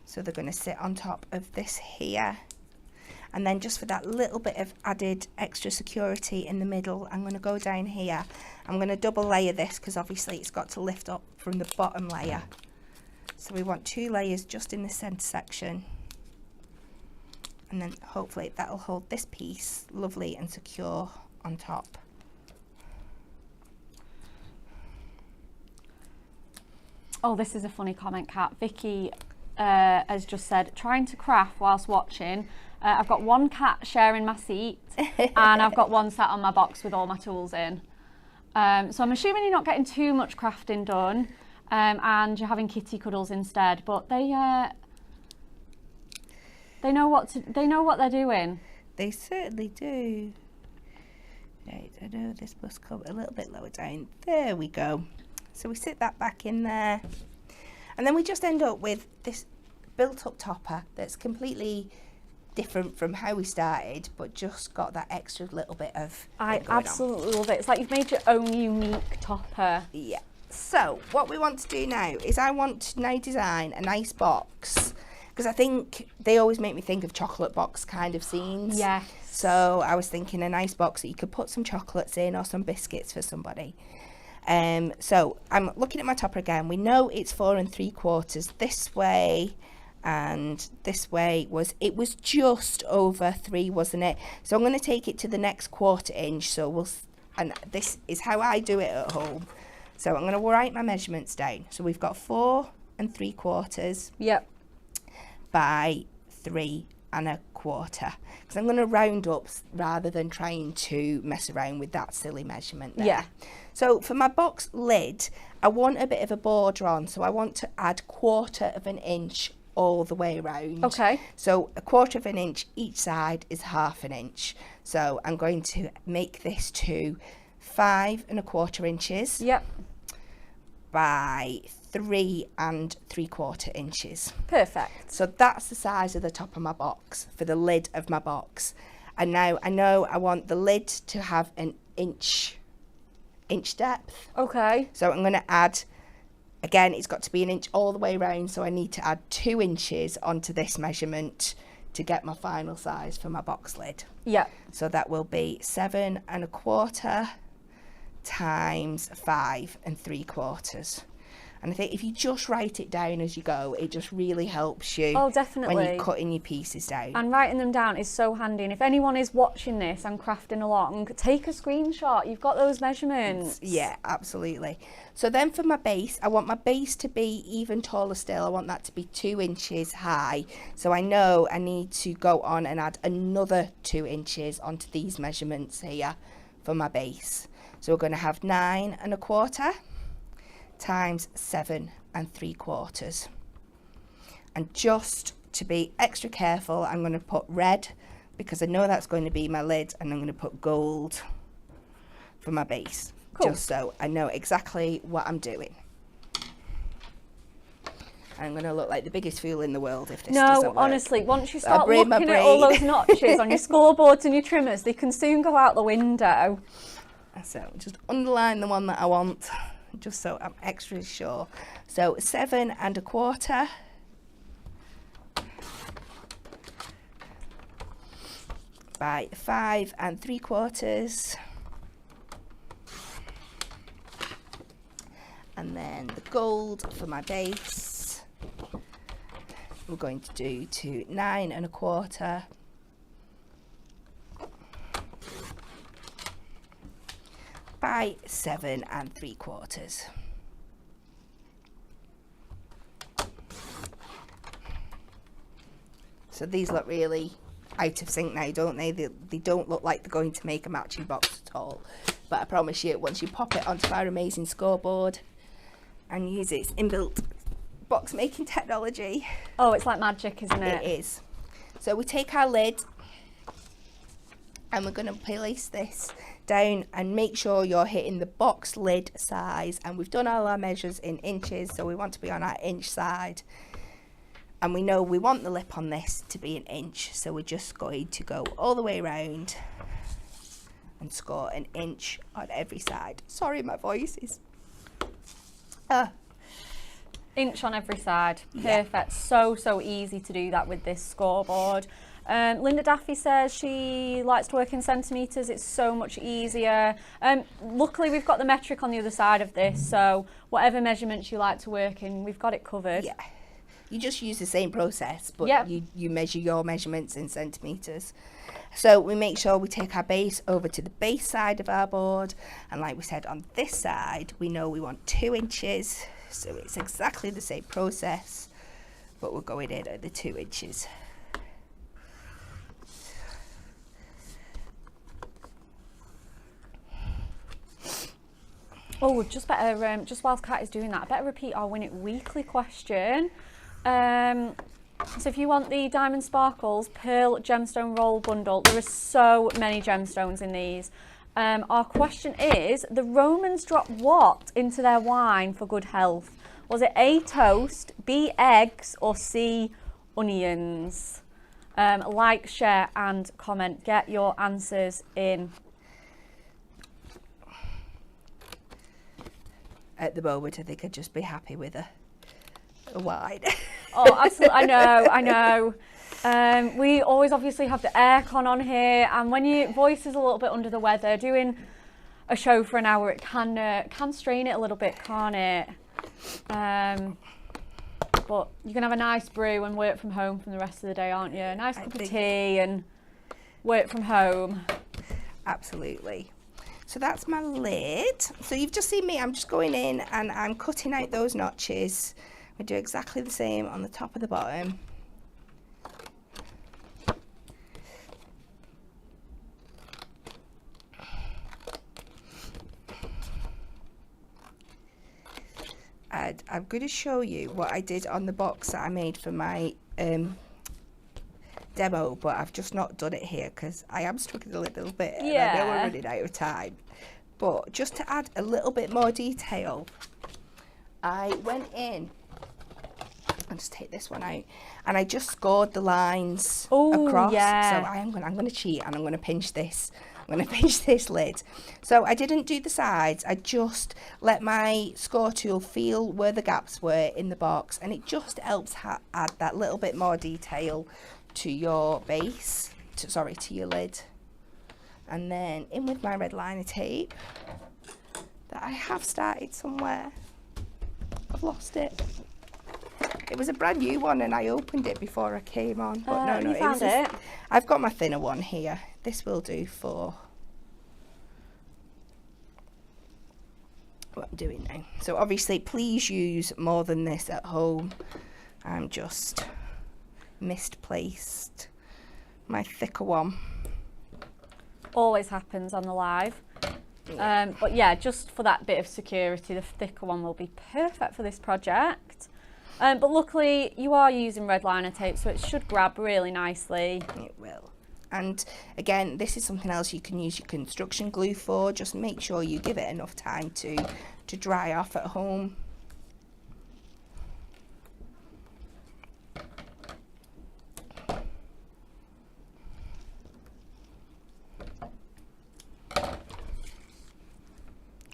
B: So they're going to sit on top of this here. And then just for that little bit of added extra security in the middle, I'm going to go down here. I'm going to double layer this because obviously it's got to lift up from the bottom layer. So we want 2 layers just in the centre section. And then hopefully that'll hold this piece lovely and secure on top.
A: Oh, this is a funny comment, Kat. Vicky has just said, trying to craft whilst watching. I've got one cat sharing my seat and I've got one sat on my box with all my tools in. So I'm assuming you're not getting too much crafting done and you're having kitty cuddles instead, but they know what they're doing.
B: They certainly do. Right, I know this must come a little bit lower down. There we go. So we sit that back in there. And then we just end up with this built up topper that's completely different from how we started, but just got that extra little bit of
A: I absolutely love it. It's like you've made your own unique topper.
B: Yeah. So what we want to do now is I want to now design a nice box, because I think they always make me think of chocolate box kind of scenes.
A: Yes.
B: So I was thinking a nice box that you could put some chocolates in or some biscuits for somebody. So I'm looking at my topper again. We know it's 4 3/4 this way, and this way was just over 3, wasn't it? So I'm going to take it to the next 1/4 inch. And this is how I do it at home. So I'm going to write my measurements down. So we've got 4 3/4.
A: Yep.
B: By 3 1/4, because I'm going to round up rather than trying to mess around with that silly measurement there.
A: Yeah.
B: So for my box lid, I want a bit of a border on, so I want to add 1/4 inch all the way around.
A: Okay.
B: So 1/4 inch each side is 1/2 inch. So I'm going to make this to 5 1/4 inches.
A: Yep.
B: By 3 3/4 inches.
A: Perfect.
B: So that's the size of the top of my box for the lid of my box. And now I know I want the lid to have an inch depth.
A: Okay.
B: So I'm going to add, again, it's got to be an inch all the way around, so I need to add 2 inches onto this measurement to get my final size for my box lid.
A: Yeah.
B: So that will be 7 1/4 times 5 3/4. And I think if you just write it down as you go, it just really helps you.
A: Oh, definitely.
B: When you're cutting your pieces down.
A: And writing them down is so handy. And if anyone is watching this and crafting along, take a screenshot. You've got those measurements.
B: Yeah, absolutely. So then for my base, I want my base to be even taller still. I want that to be 2 inches high. So I know I need to go on and add another 2 inches onto these measurements here for my base. So we're going to have 9 1/4 times 7 3/4. And just to be extra careful, I'm going to put red, because I know that's going to be my lid, and I'm going to put gold for my base.
A: Cool.
B: Just so I know exactly what I'm doing. I'm going to look like the biggest fool in the world if this doesn't work.
A: No, honestly, once you start
B: brain my
A: looking at all
B: brain.
A: those notches on your scoreboards and your trimmers, they can soon go out the window.
B: So just underline the one that I want, just so I'm extra sure. So 7 1/4 by 5 3/4, and then the gold for my base we're going to do to 9 1/4 by 7 3/4. So these look really out of sync now, don't they? They don't look like they're going to make a matching box at all. But I promise you, once you pop it onto our amazing scoreboard and use its inbuilt box making technology.
A: Oh, it's like magic, isn't it?
B: It is. So we take our lid and we're going to place this down and make sure you're hitting the box lid size. And we've done all our measures in inches, so we want to be on our inch side. And we know we want the lip on this to be an inch, so we're just going to go all the way around and score an inch on every side. Sorry, my voice is...
A: Inch on every side. Perfect. Yeah. So easy to do that with this scoreboard. Linda Daffy says she likes to work in centimetres. It's so much easier. Luckily, we've got the metric on the other side of this, so whatever measurements you like to work in, we've got it covered.
B: Yeah. You just use the same process, but you measure your measurements in centimetres. So we make sure we take our base over to the base side of our board. And like we said, on this side, we know we want 2 inches. So it's exactly the same process. but we're going in at the 2 inches.
A: Oh, just better, just whilst Kat is doing that, I better repeat our Win It Weekly question. So if you want the Diamond Sparkles Pearl Gemstone Roll Bundle, there are so many gemstones in these. Our question is, the Romans dropped what into their wine for good health? Was it A, toast, B, eggs, or C, onions? Like, share and comment. Get your answers in.
B: At the moment, I think I'd just be happy with a wine.
A: Oh, absolutely. I know. We always obviously have the aircon on here, and when your voice is a little bit under the weather, doing a show for an hour, it can strain it a little bit, can't it? But you can have a nice brew and work from home from the rest of the day, aren't you? A nice cup of tea and work from home.
B: Absolutely. So that's my lid. So you've just seen me, I'm just going in and I'm cutting out those notches. I do exactly the same on the top of the bottom. And I'm going to show you what I did on the box that I made for my demo, but I've just not done it here because I am struggling a little bit and I know we're running out of time. But just to add a little bit more detail, I went in, I'll just take this one out, and I just scored the lines across.
A: Yeah.
B: So I'm going to cheat and I'm going to pinch this. I'm going to pinch this lid. So I didn't do the sides, I just let my score tool feel where the gaps were in the box, and it just helps add that little bit more detail to your base, to your lid. And then in with my red liner tape that I have started somewhere. I've lost it. It was a brand new one and I opened it before I came on. But no,
A: you found it.
B: I've got my thinner one here. This will do for what I'm doing now. So obviously please use more than this at home. I'm just misplaced my thicker one.
A: Always happens on the live. But yeah, just for that bit of security, the thicker one will be perfect for this project. But luckily you are using red liner tape, so it should grab really nicely.
B: It will. And again, this is something else you can use your construction glue for. Just make sure you give it enough time to dry off at home.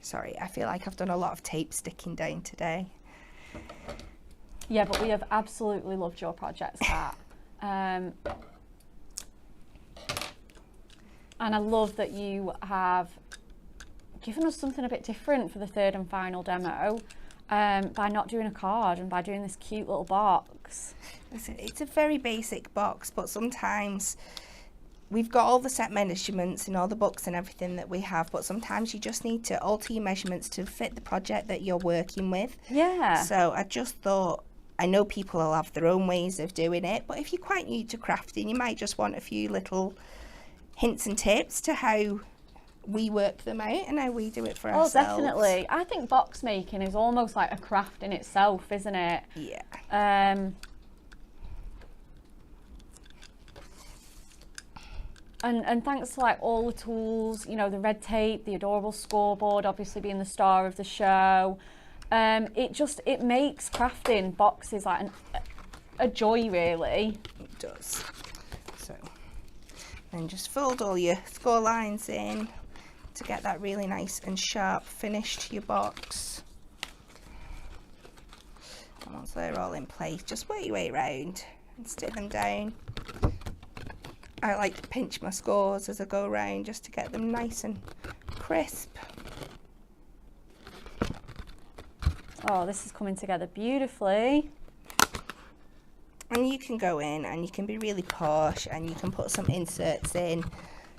B: Sorry, I feel like I've done a lot of tape sticking down today.
A: Yeah, but we have absolutely loved your projects, Kat. And I love that you have given us something a bit different for the third and final demo by not doing a card and by doing this cute little box.
B: Listen, it's a very basic box, but sometimes we've got all the set measurements in all the books and everything that we have, but sometimes you just need to alter your measurements to fit the project that you're working with.
A: Yeah.
B: So I just thought, I know people will have their own ways of doing it, but if you're quite new to crafting, you might just want a few little hints and tips to how we work them out and how we do it for ourselves.
A: Oh, definitely. I think box making is almost like a craft in itself, isn't it?
B: Yeah.
A: And thanks to like all the tools, you know, the red tape, the adorable scoreboard, obviously being the star of the show. It makes crafting boxes like a joy, really.
B: It does. So then just fold all your score lines in to get that really nice and sharp finish to your box. And once they're all in place, just work your way around and stick them down. I like to pinch my scores as I go around just to get them nice and crisp.
A: Oh, this is coming together beautifully.
B: And you can go in and you can be really posh and you can put some inserts in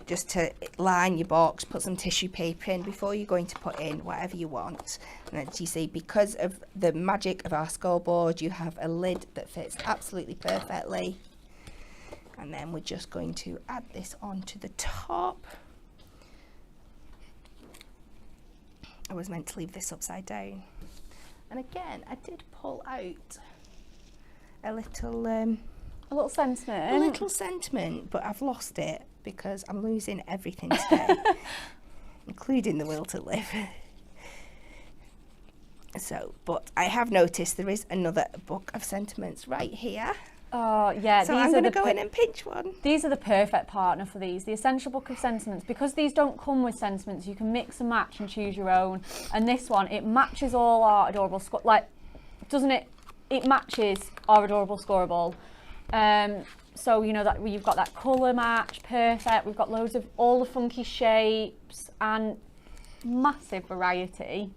B: just to line your box, put some tissue paper in before you're going to put in whatever you want. And as you see, because of the magic of our scoreboard, you have a lid that fits absolutely perfectly. And then we're just going to add this onto the top. I was meant to leave this upside down. And again, I did pull out a little
A: sentiment.
B: A little sentiment, but I've lost it because I'm losing everything today, including the will to live. So, but I have noticed there is another book of sentiments right here.
A: Oh, yeah.
B: So I'm going to go in and pinch one.
A: These are the perfect partner for these. The Essential Book of Sentiments. Because these don't come with sentiments, you can mix and match and choose your own. And this one, it matches all our adorable doesn't it? It matches our adorable scoreable. So, you know, that you've got that colour match, perfect. We've got loads of all the funky shapes and massive variety.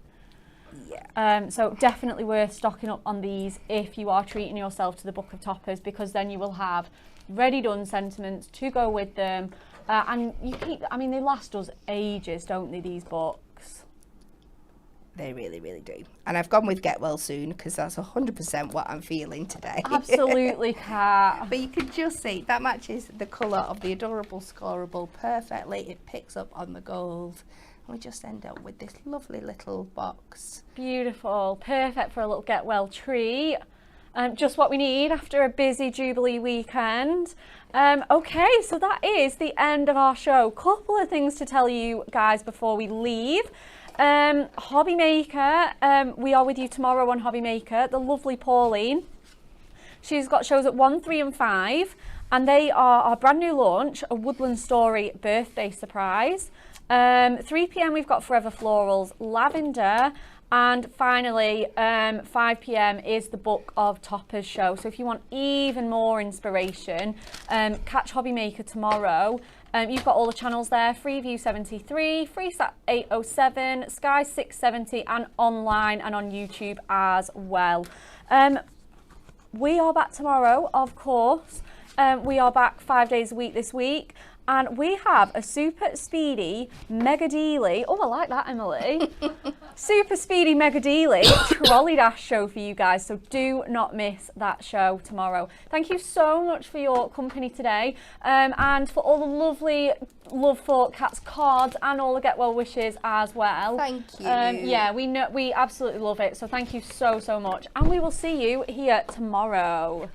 A: Yeah. So definitely worth stocking up on these if you are treating yourself to the Book of Toppers, because then you will have ready done sentiments to go with them. And they last us ages, don't they, these books?
B: They really, really do. And I've gone with Get Well Soon because that's 100% what I'm feeling today.
A: Absolutely, Kat.
B: But you can just see that matches the colour of the adorable scoreable perfectly. It picks up on the gold. We just end up with this lovely little box.
A: Beautiful, perfect for a little get well treat. Just what we need after a busy Jubilee weekend. Okay, so that is the end of our show. Couple of things to tell you guys before we leave. Hobby Maker, we are with you tomorrow on Hobby Maker. The lovely Pauline. She's got shows at 1, 3 and 5, and they are our brand new launch, a Woodland Story birthday surprise. 3 p.m. we've got Forever Florals, Lavender, and finally 5 p.m. is the Book of Toppers show. So if you want even more inspiration, catch Hobby Maker tomorrow. You've got all the channels there: Freeview 73, FreeSat 807, Sky 670, and online and on YouTube as well. We are back tomorrow, of course. We are back 5 days a week this week. And we have a super speedy mega dealy. Oh, I like that, Emily. Super speedy mega dealy trolley dash show for you guys. So do not miss that show tomorrow. Thank you so much for your company today, and for all the lovely love for Cat's cards and all the get well wishes as well.
B: Thank you.
A: Yeah, we absolutely love it. So thank you so much, and we will see you here tomorrow.